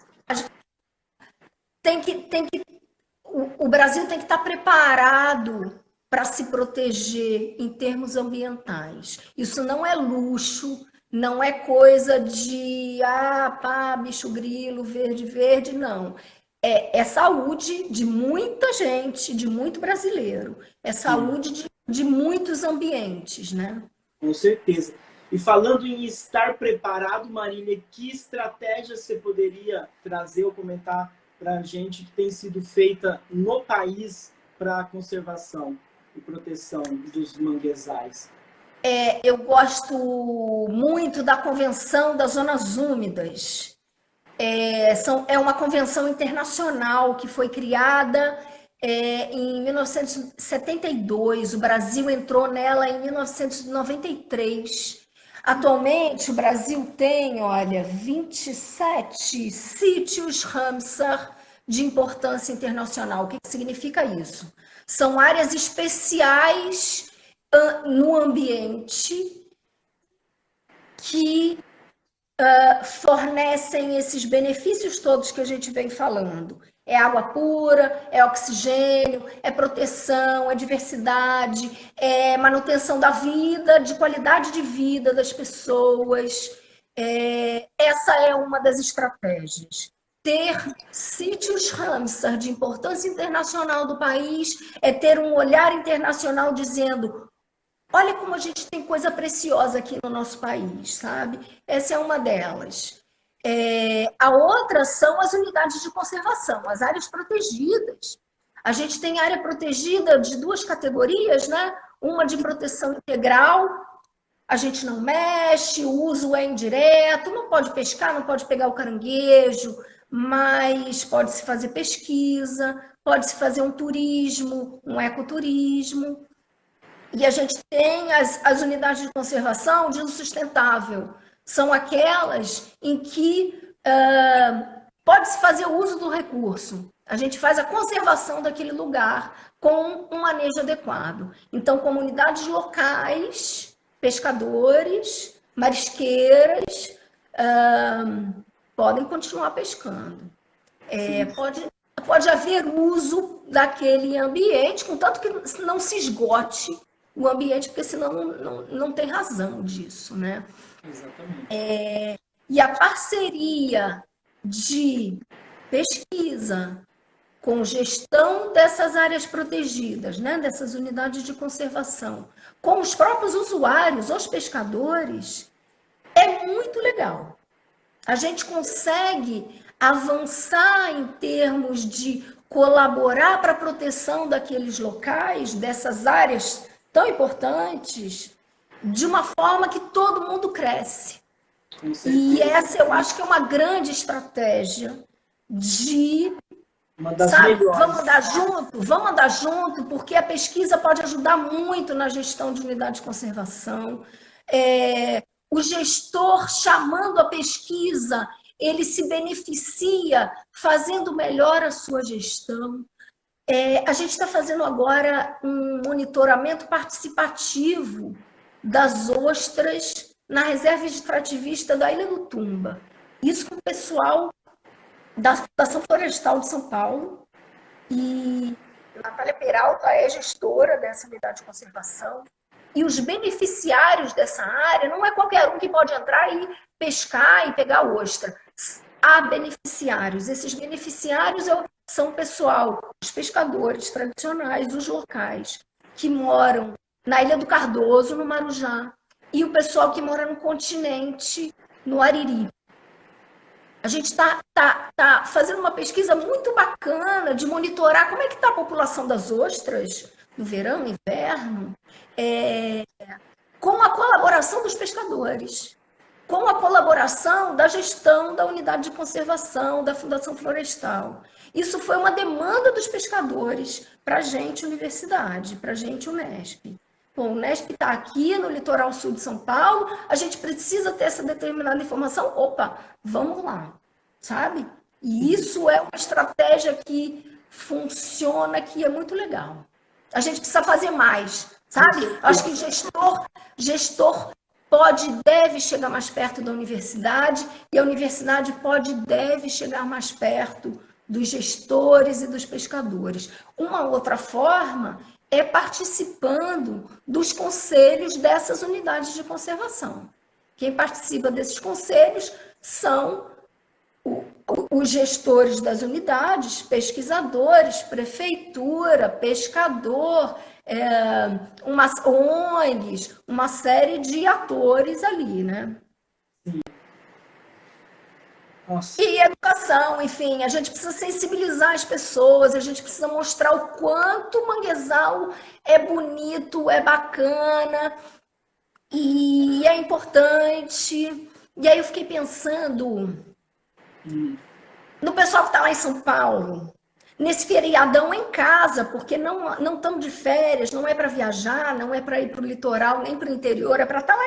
O Brasil tem que estar preparado para se proteger em termos ambientais. Isso não é luxo, não é coisa de bicho grilo, verde, não. É saúde de muita gente, de muito brasileiro. É saúde de muitos ambientes, né? Com certeza. E falando em estar preparado, Marília, que estratégia você poderia trazer ou comentar para a gente que tem sido feita no país para a conservação e proteção dos manguezais? Eu gosto muito da Convenção das Zonas Úmidas. É uma convenção internacional que foi criada em 1972. O Brasil entrou nela em 1993. Atualmente, o Brasil tem, 27 sítios Ramsar de importância internacional. O que significa isso? São áreas especiais no ambiente que fornecem esses benefícios todos que a gente vem falando. É água pura, é oxigênio, é proteção, é diversidade, é manutenção da vida, de qualidade de vida das pessoas. Essa é uma das estratégias. Ter sítios Ramsar de importância internacional do país é ter um olhar internacional dizendo: olha como a gente tem coisa preciosa aqui no nosso país, sabe? Essa é uma delas. A outra são as unidades de conservação, as áreas protegidas. A gente tem área protegida de duas categorias, né? Uma de proteção integral, a gente não mexe, o uso é indireto, não pode pescar, não pode pegar o caranguejo, mas pode-se fazer pesquisa, pode-se fazer um turismo, um ecoturismo. E a gente tem as unidades de conservação de uso sustentável. São aquelas em que pode-se fazer o uso do recurso. A gente faz a conservação daquele lugar com um manejo adequado. Então, comunidades locais, pescadores, marisqueiras, podem continuar pescando. Pode haver uso daquele ambiente, contanto que não se esgote o ambiente, porque senão não tem razão disso, né? Exatamente. E a parceria de pesquisa com gestão dessas áreas protegidas, né? Dessas unidades de conservação, com os próprios usuários, os pescadores, é muito legal. A gente consegue avançar em termos de colaborar para a proteção daqueles locais, dessas áreas tão importantes, de uma forma que todo mundo cresce. E essa eu acho que é uma grande estratégia de, vamos andar junto, porque a pesquisa pode ajudar muito na gestão de unidade de conservação. O gestor chamando a pesquisa, ele se beneficia fazendo melhor a sua gestão. A gente está fazendo agora um monitoramento participativo das ostras na reserva extrativista da Ilha do Tumba. Isso com o pessoal da Fundação Florestal de São Paulo. E Natália Peralta é gestora dessa unidade de conservação. E os beneficiários dessa área, não é qualquer um que pode entrar e pescar e pegar ostra. Há beneficiários. Esses beneficiários são o pessoal, os pescadores tradicionais, os locais, que moram na Ilha do Cardoso, no Marujá, e o pessoal que mora no continente, no Ariri. A gente está fazendo uma pesquisa muito bacana de monitorar como é que está a população das ostras no verão, no inverno, com a colaboração dos pescadores, com a colaboração da gestão da unidade de conservação, da Fundação Florestal. Isso foi uma demanda dos pescadores para a gente, universidade, para a gente, Unesp. Bom, o Unesp está aqui no litoral sul de São Paulo, a gente precisa ter essa determinada informação. Opa, vamos lá, sabe? E isso é uma estratégia que funciona, que é muito legal. A gente precisa fazer mais, sabe? Acho que gestor pode e deve chegar mais perto da universidade, e a universidade pode e deve chegar mais perto dos gestores e dos pescadores. Uma outra forma é participando dos conselhos dessas unidades de conservação. Quem participa desses conselhos são os gestores das unidades, pesquisadores, prefeitura, pescador, ONGs, uma série de atores ali, né? Nossa. E educação, enfim, a gente precisa sensibilizar as pessoas, a gente precisa mostrar o quanto o manguezal é bonito, é bacana e é importante. E aí eu fiquei pensando no pessoal que está lá em São Paulo, nesse feriadão em casa, porque não estão de férias, não é para viajar, não é para ir para o litoral, nem para o interior, é para estar lá,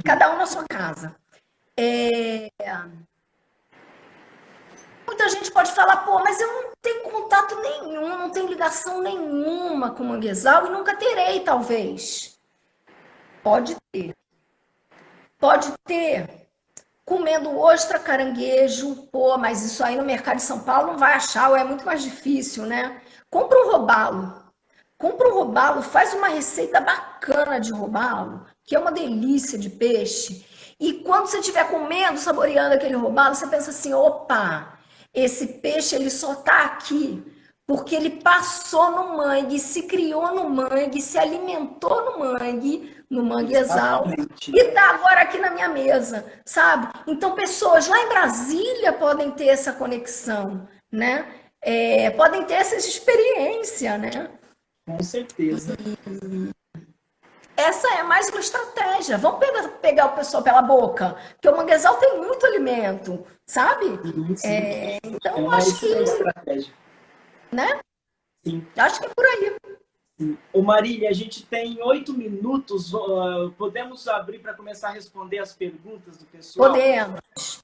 cada um na sua casa. Muita gente pode falar, pô, mas eu não tenho contato nenhum, não tenho ligação nenhuma com o manguezal e nunca terei, talvez. Pode ter. Pode ter comendo ostra, caranguejo, pô, mas isso aí no mercado de São Paulo não vai achar, ou é muito mais difícil, né? Compra um robalo. Compra um robalo, faz uma receita bacana de robalo, que é uma delícia de peixe. E quando você estiver comendo, saboreando aquele robalo, você pensa assim: opa, esse peixe ele só está aqui porque ele passou no mangue, se criou no mangue, se alimentou no mangue, no manguezal, Exatamente. e está agora aqui na minha mesa, sabe? Então, pessoas lá em Brasília podem ter essa conexão, né? Podem ter essa experiência, né? Com certeza. Essa é mais uma estratégia. Vamos pegar o pessoal pela boca, porque o manguezal tem muito alimento, sabe? Sim, sim. É Então, uma acho que, excelente estratégia. né? Sim. Acho que é por aí. Ô Marília, a gente tem 8 minutos. Podemos abrir para começar a responder as perguntas do pessoal?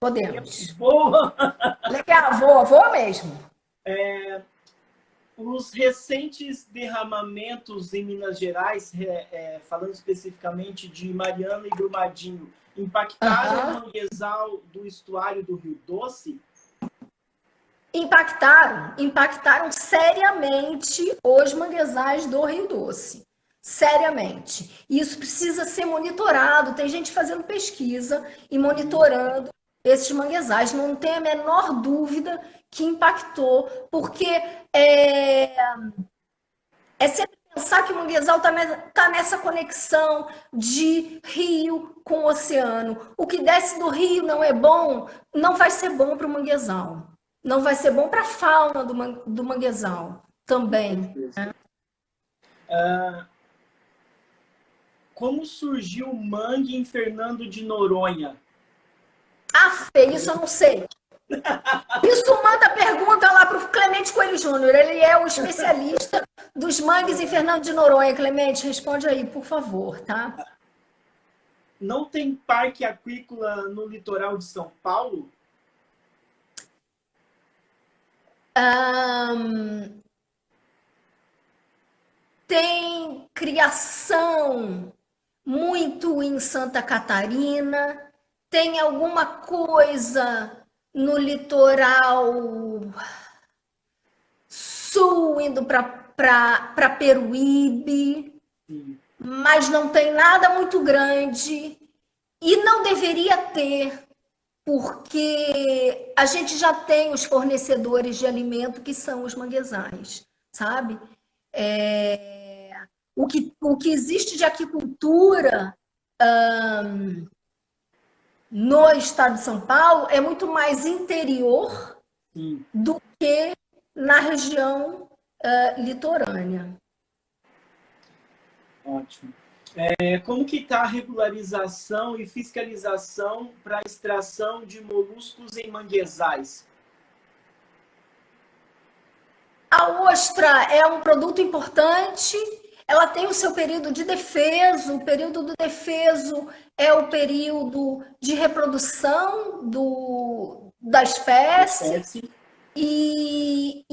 Podemos. Boa! Legal, vou mesmo. Os recentes derramamentos em Minas Gerais, falando especificamente de Mariana e Brumadinho, impactaram o manguezal do estuário do Rio Doce? Impactaram seriamente os manguezais do Rio Doce. Seriamente. Isso precisa ser monitorado. Tem gente fazendo pesquisa e monitorando esses manguezais. Não tem a menor dúvida que impactou, porque é sempre pensar que o manguezal está nessa conexão de rio com oceano. O que desce do rio não é bom, não vai ser bom para o manguezal. Não vai ser bom para a fauna do manguezal também. Como surgiu o mangue em Fernando de Noronha? Isso eu não sei. Isso manda pergunta lá para o Clemente Coelho Júnior. Ele é o especialista dos mangues em Fernando de Noronha. Clemente, responde aí, por favor, tá? Não tem parque aquícola no litoral de São Paulo? Tem criação muito em Santa Catarina, tem alguma coisa no litoral sul indo para Peruíbe, mas não tem nada muito grande e não deveria ter, porque a gente já tem os fornecedores de alimento que são os manguezais, sabe? O que existe de aquicultura no estado de São Paulo é muito mais interior do que na região litorânea. Ótimo. Como que está a regularização e fiscalização para a extração de moluscos em manguezais? A ostra é um produto importante, ela tem o seu período de defeso, o período do defeso é o período de reprodução da espécie. E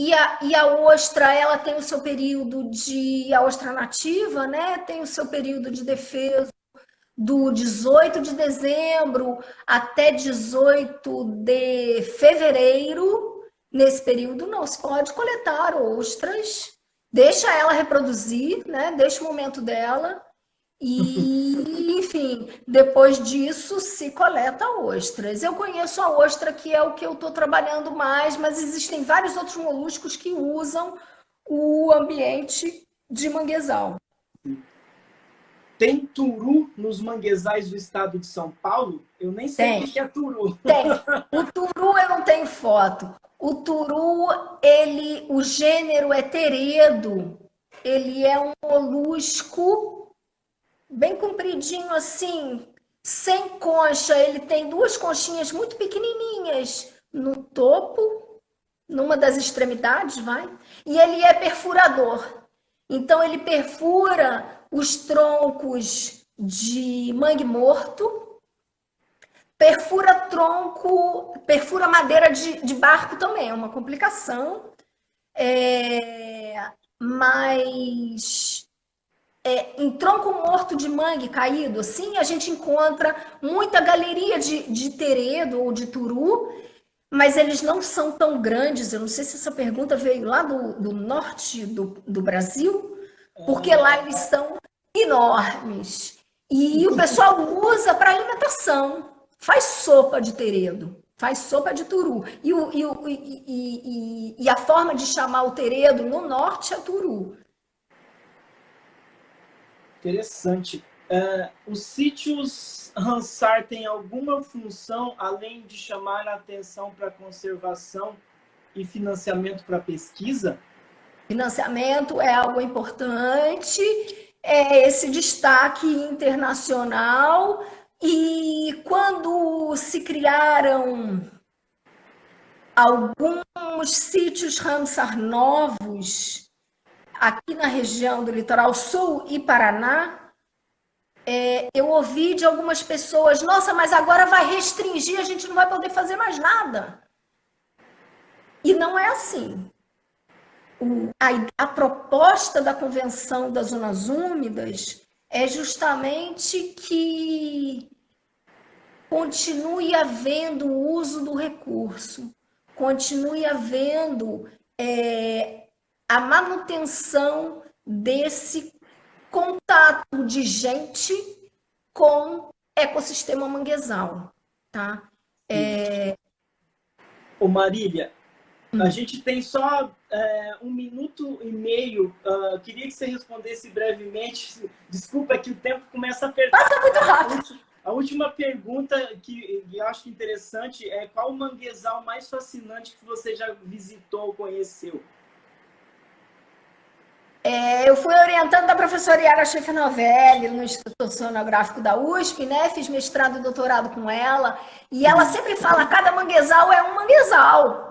a ostra, ela tem o seu período a ostra nativa, né? Tem o seu período de defeso do 18 de dezembro até 18 de fevereiro. Nesse período não se pode coletar ostras, deixa ela reproduzir, né? Deixa o momento dela. E, enfim, depois disso se coleta ostras. Eu conheço a ostra, que é o que eu estou trabalhando mais, mas existem vários outros moluscos que usam o ambiente de manguezal. Tem turu nos manguezais do estado de São Paulo? Eu nem sei o que é turu. Tem. O turu eu não tenho foto. O turu, o gênero é teredo. Ele é um molusco bem compridinho assim, sem concha. Ele tem duas conchinhas muito pequenininhas no topo, numa das extremidades, e ele é perfurador. Então ele perfura os troncos de mangue morto, perfura madeira de barco também, é uma complicação. Mas em tronco morto de mangue caído, assim, a gente encontra muita galeria de teredo ou de turu, mas eles não são tão grandes. Eu não sei se essa pergunta veio lá do norte do Brasil, porque lá eles são enormes. E o pessoal usa para alimentação. Faz sopa de teredo, faz sopa de turu. E a forma de chamar o teredo no norte é turu. Interessante. Os sítios Ramsar têm alguma função além de chamar a atenção para conservação e financiamento para pesquisa? Financiamento é algo importante, é esse destaque internacional. E quando se criaram alguns sítios Ramsar novos, aqui na região do Litoral Sul e Paraná, eu ouvi de algumas pessoas: nossa, mas agora vai restringir, a gente não vai poder fazer mais nada. E não é assim. A proposta da Convenção das Zonas Úmidas é justamente que continue havendo o uso do recurso, continue havendo a manutenção desse contato de gente com ecossistema manguezal, tá? Ô Marília, a gente tem só 1 minuto e meio. Queria que você respondesse brevemente. Desculpa que o tempo começa a apertar. Passa muito rápido. A última pergunta que eu acho interessante é: qual o manguezal mais fascinante que você já visitou ou conheceu? Eu fui orientando da professora Yara Schiff-Novelli no Instituto Oceanográfico da USP, né? Fiz mestrado e doutorado com ela. E ela sempre fala: cada manguezal é um manguezal.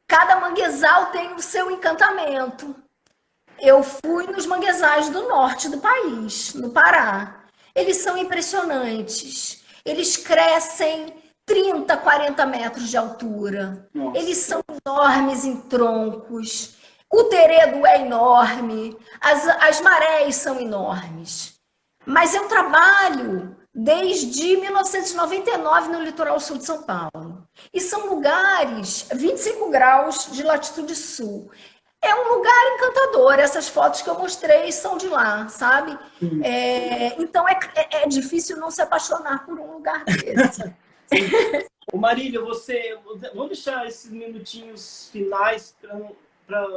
Cada manguezal tem o seu encantamento. Eu fui nos manguezais do norte do país, no Pará. Eles são impressionantes. Eles crescem 30, 40 metros de altura. Nossa. Eles são enormes em troncos. O teredo é enorme. As marés são enormes. Mas eu trabalho desde 1999 no litoral sul de São Paulo. E são lugares, 25 graus de latitude sul. É um lugar encantador. Essas fotos que eu mostrei são de lá, sabe? Então é difícil não se apaixonar por um lugar desse. Ô Marília, vamos deixar esses minutinhos finais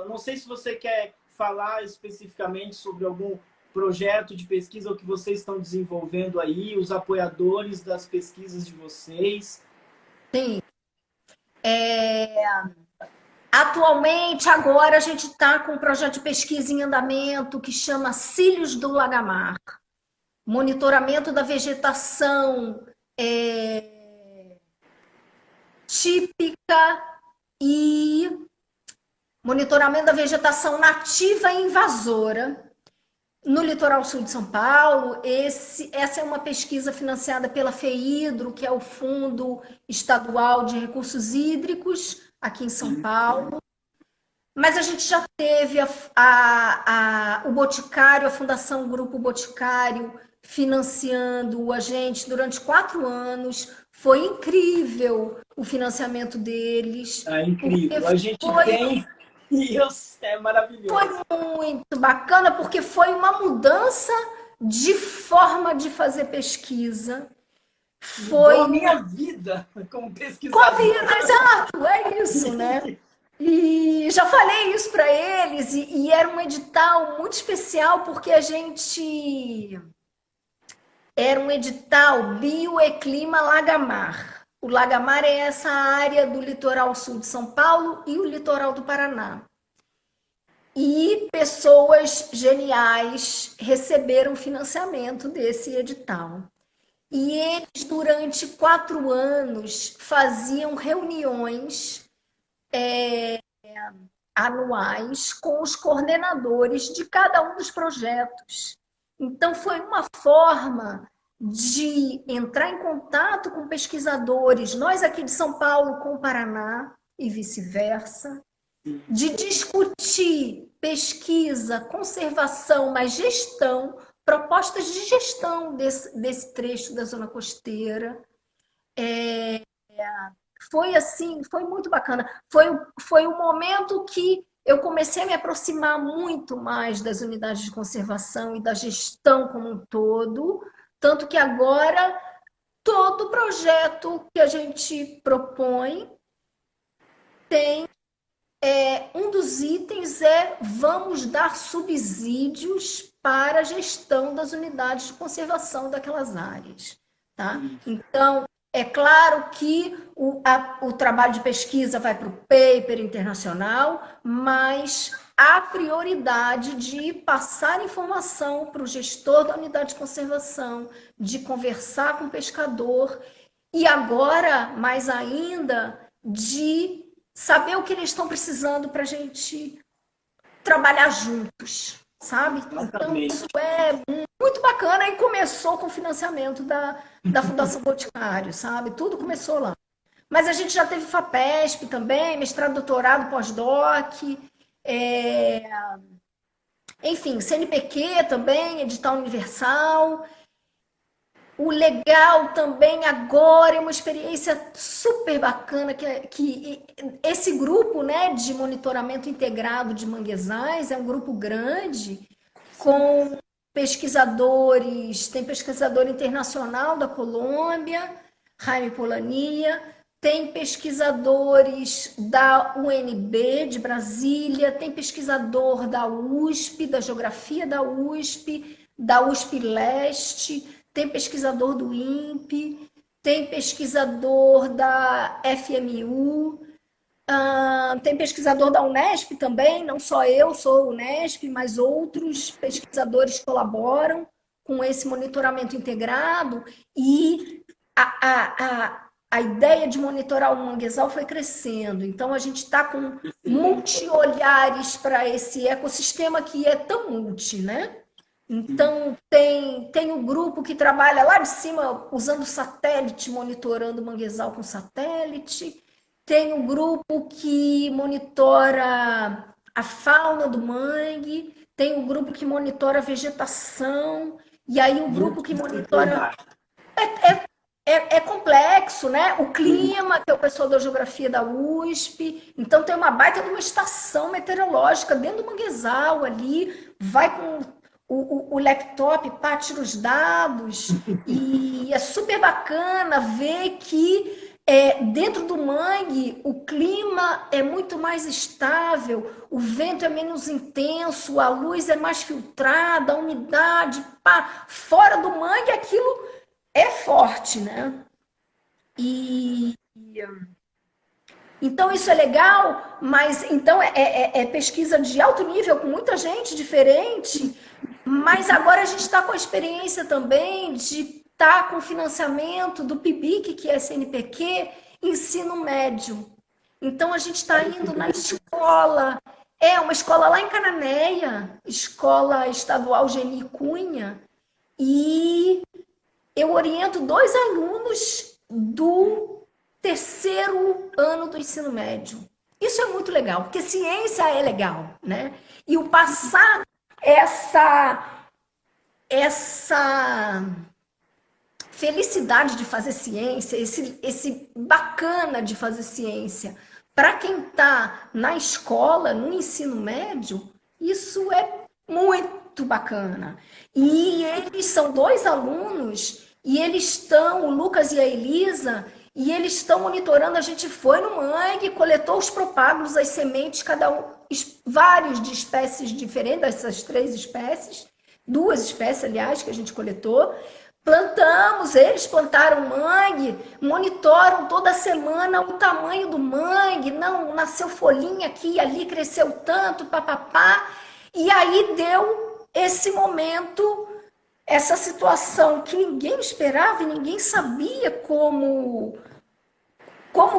não sei se você quer falar especificamente sobre algum projeto de pesquisa ou que vocês estão desenvolvendo aí, os apoiadores das pesquisas de vocês. Sim. Atualmente, agora, a gente está com um projeto de pesquisa em andamento que chama Cílios do Lagamar. Monitoramento da vegetação típica e monitoramento da vegetação nativa e invasora no litoral sul de São Paulo. Essa é uma pesquisa financiada pela FEHIDRO, que é o Fundo Estadual de Recursos Hídricos, aqui em São Paulo. Mas a gente já teve o Boticário, a Fundação Grupo Boticário, financiando a gente durante 4 anos. Foi incrível o financiamento deles. É incrível. A gente tem... Isso, é maravilhoso. Foi muito bacana, porque foi uma mudança de forma de fazer pesquisa. Foi a minha vida como pesquisador. Com a vida, exato, é isso, né? E já falei isso para eles, e era um edital muito especial, porque a gente... Era um edital Bioeclima Lagamar. O Lagamar é essa área do litoral sul de São Paulo e o litoral do Paraná. E pessoas geniais receberam financiamento desse edital. E eles, durante 4 anos, faziam reuniões anuais com os coordenadores de cada um dos projetos. Então, foi uma forma de entrar em contato com pesquisadores, nós aqui de São Paulo com o Paraná e vice-versa, de discutir pesquisa, conservação, mas gestão, propostas de gestão desse trecho da zona costeira. Foi assim, foi muito bacana. Foi um momento que eu comecei a me aproximar muito mais das unidades de conservação e da gestão como um todo, tanto que agora todo projeto que a gente propõe tem um dos itens vamos dar subsídios para a gestão das unidades de conservação daquelas áreas, tá? Então, é claro que o trabalho de pesquisa vai para o paper internacional, mas há prioridade de passar informação para o gestor da unidade de conservação, de conversar com o pescador e agora, mais ainda, de saber o que eles estão precisando para a gente trabalhar juntos, sabe? Então, isso é muito bacana e começou com o financiamento da Fundação Boticário, sabe? Tudo começou lá. Mas a gente já teve FAPESP também, mestrado, doutorado, pós-doc, enfim, CNPq também, edital universal. O legal também agora é uma experiência super bacana que esse grupo, né, de monitoramento integrado de manguezais é um grupo grande com pesquisadores, tem pesquisador internacional da Colômbia, Jaime Polania, tem pesquisadores da UNB de Brasília, tem pesquisador da USP, da Geografia da USP Leste, tem pesquisador do INPE, tem pesquisador da FMU, tem pesquisador da Unesp também, não só eu sou Unesp, mas outros pesquisadores colaboram com esse monitoramento integrado e a ideia de monitorar o manguezal foi crescendo. Então, a gente está com multi-olhares para esse ecossistema que é tão multi, né? Então, tem um grupo que trabalha lá de cima usando satélite, monitorando o manguezal com satélite. Tem um grupo que monitora a fauna do mangue. Tem um grupo que monitora a vegetação. E aí, um grupo que monitora... É complexo, né? O clima, que é o pessoal da geografia da USP. Então, tem uma baita de uma estação meteorológica dentro do manguezal ali. Vai com... O laptop tira os dados e é super bacana ver que dentro do mangue o clima é muito mais estável, o vento é menos intenso, a luz é mais filtrada, a umidade, fora do mangue aquilo é forte, né? Então, isso é legal, mas então é pesquisa de alto nível, com muita gente diferente, mas agora a gente está com a experiência também de estar com financiamento do PIBIC, que é CNPq, ensino médio. Então, a gente está indo na escola, uma escola lá em Cananéia, Escola Estadual Geni Cunha, e eu oriento 2 alunos do 3º ano do ensino médio. Isso é muito legal, porque ciência é legal, né? E o passar essa felicidade de fazer ciência, esse bacana de fazer ciência, para quem está na escola, no ensino médio, isso é muito bacana. E eles são 2 alunos, e eles estão, o Lucas e a Elisa, e eles estão monitorando. A gente foi no mangue, coletou os propágulos, as sementes, cada um, vários de espécies diferentes, dessas 3 espécies, 2 espécies, aliás, que a gente coletou. Plantamos, eles plantaram mangue, monitoram toda semana o tamanho do mangue, não nasceu folhinha aqui e ali, cresceu tanto, papapá. E aí deu esse momento, essa situação que ninguém esperava e ninguém sabia como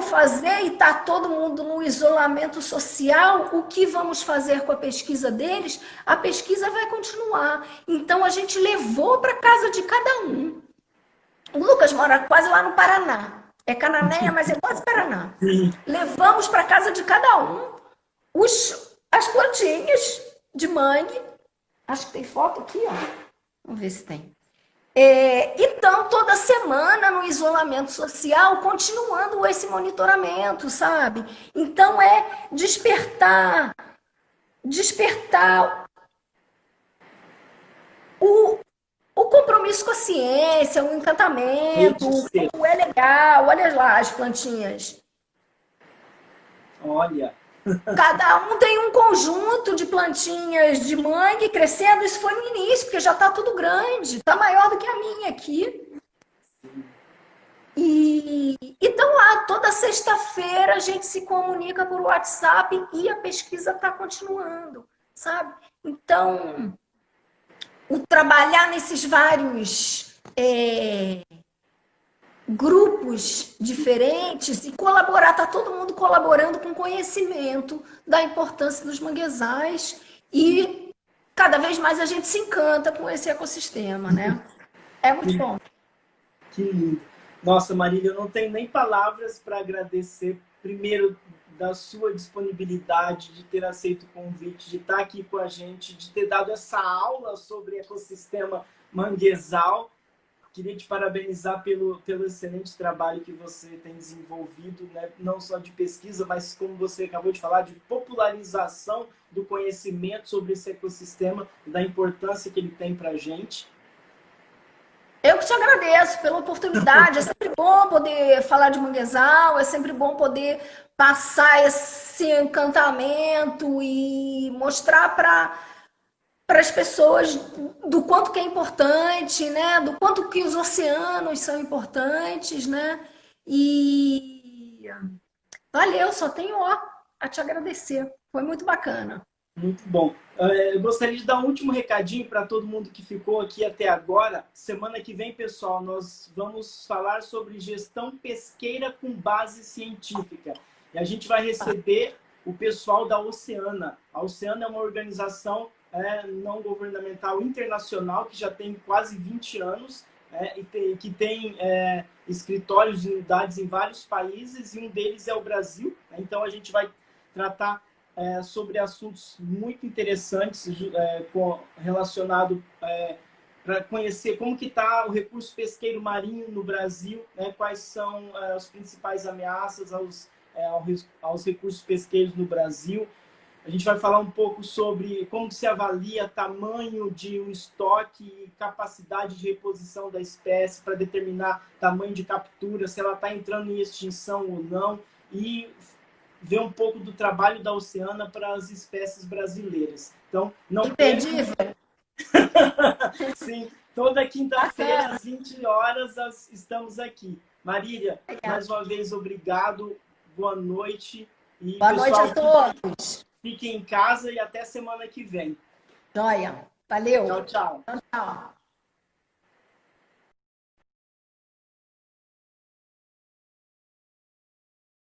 fazer, e está todo mundo no isolamento social. O que vamos fazer com a pesquisa deles? A pesquisa vai continuar. Então, a gente levou para casa de cada um. O Lucas mora quase lá no Paraná. É Cananéia, mas é quase Paraná. Levamos para casa de cada um as plantinhas de mangue. Acho que tem foto aqui, ó. Vamos ver se tem. Então, toda semana no isolamento social, continuando esse monitoramento, sabe? Então, é despertar o compromisso com a ciência, o encantamento, como é legal. Olha lá as plantinhas. Olha. Cada um tem um conjunto de plantinhas de mangue crescendo. Isso foi no início, porque já está tudo grande. Está maior do que a minha aqui. E então lá, toda sexta-feira a gente se comunica por WhatsApp e a pesquisa está continuando, sabe? Então, o trabalhar nesses vários grupos diferentes e colaborar, tá todo mundo colaborando com conhecimento da importância dos manguezais e cada vez mais a gente se encanta com esse ecossistema, né? É muito bom. Que lindo. Nossa, Marília, eu não tenho nem palavras para agradecer, primeiro, da sua disponibilidade, de ter aceito o convite, de estar aqui com a gente, de ter dado essa aula sobre ecossistema manguezal. Queria te parabenizar pelo excelente trabalho que você tem desenvolvido, né? Não só de pesquisa, mas como você acabou de falar, de popularização do conhecimento sobre esse ecossistema, da importância que ele tem para a gente. Eu que te agradeço pela oportunidade. É sempre bom poder falar de manguezal, é sempre bom poder passar esse encantamento e mostrar para as pessoas do quanto que é importante, né? Do quanto que os oceanos são importantes, né? E valeu, só tenho a te agradecer. Foi muito bacana. Muito bom. Eu gostaria de dar um último recadinho para todo mundo que ficou aqui até agora. Semana que vem, pessoal, nós vamos falar sobre gestão pesqueira com base científica. E a gente vai receber o pessoal da Oceana. A Oceana é uma organização não governamental internacional que já tem quase 20 anos e que tem escritórios e unidades em vários países, e um deles é o Brasil. Então, a gente vai tratar sobre assuntos muito interessantes relacionado para conhecer como que está o recurso pesqueiro marinho no Brasil, né? Quais são as principais ameaças aos recursos pesqueiros no Brasil. A gente vai falar um pouco sobre como se avalia tamanho de um estoque e capacidade de reposição da espécie para determinar tamanho de captura, se ela está entrando em extinção ou não, e ver um pouco do trabalho da Oceana para as espécies brasileiras. Então, não perca. Sim, toda quinta-feira, às 20 horas, estamos aqui. Marília, mais uma vez, obrigado. Boa noite. E, boa noite a todos. Fiquem em casa e até semana que vem. Joia. Valeu. Tchau, tchau. Tchau, tchau.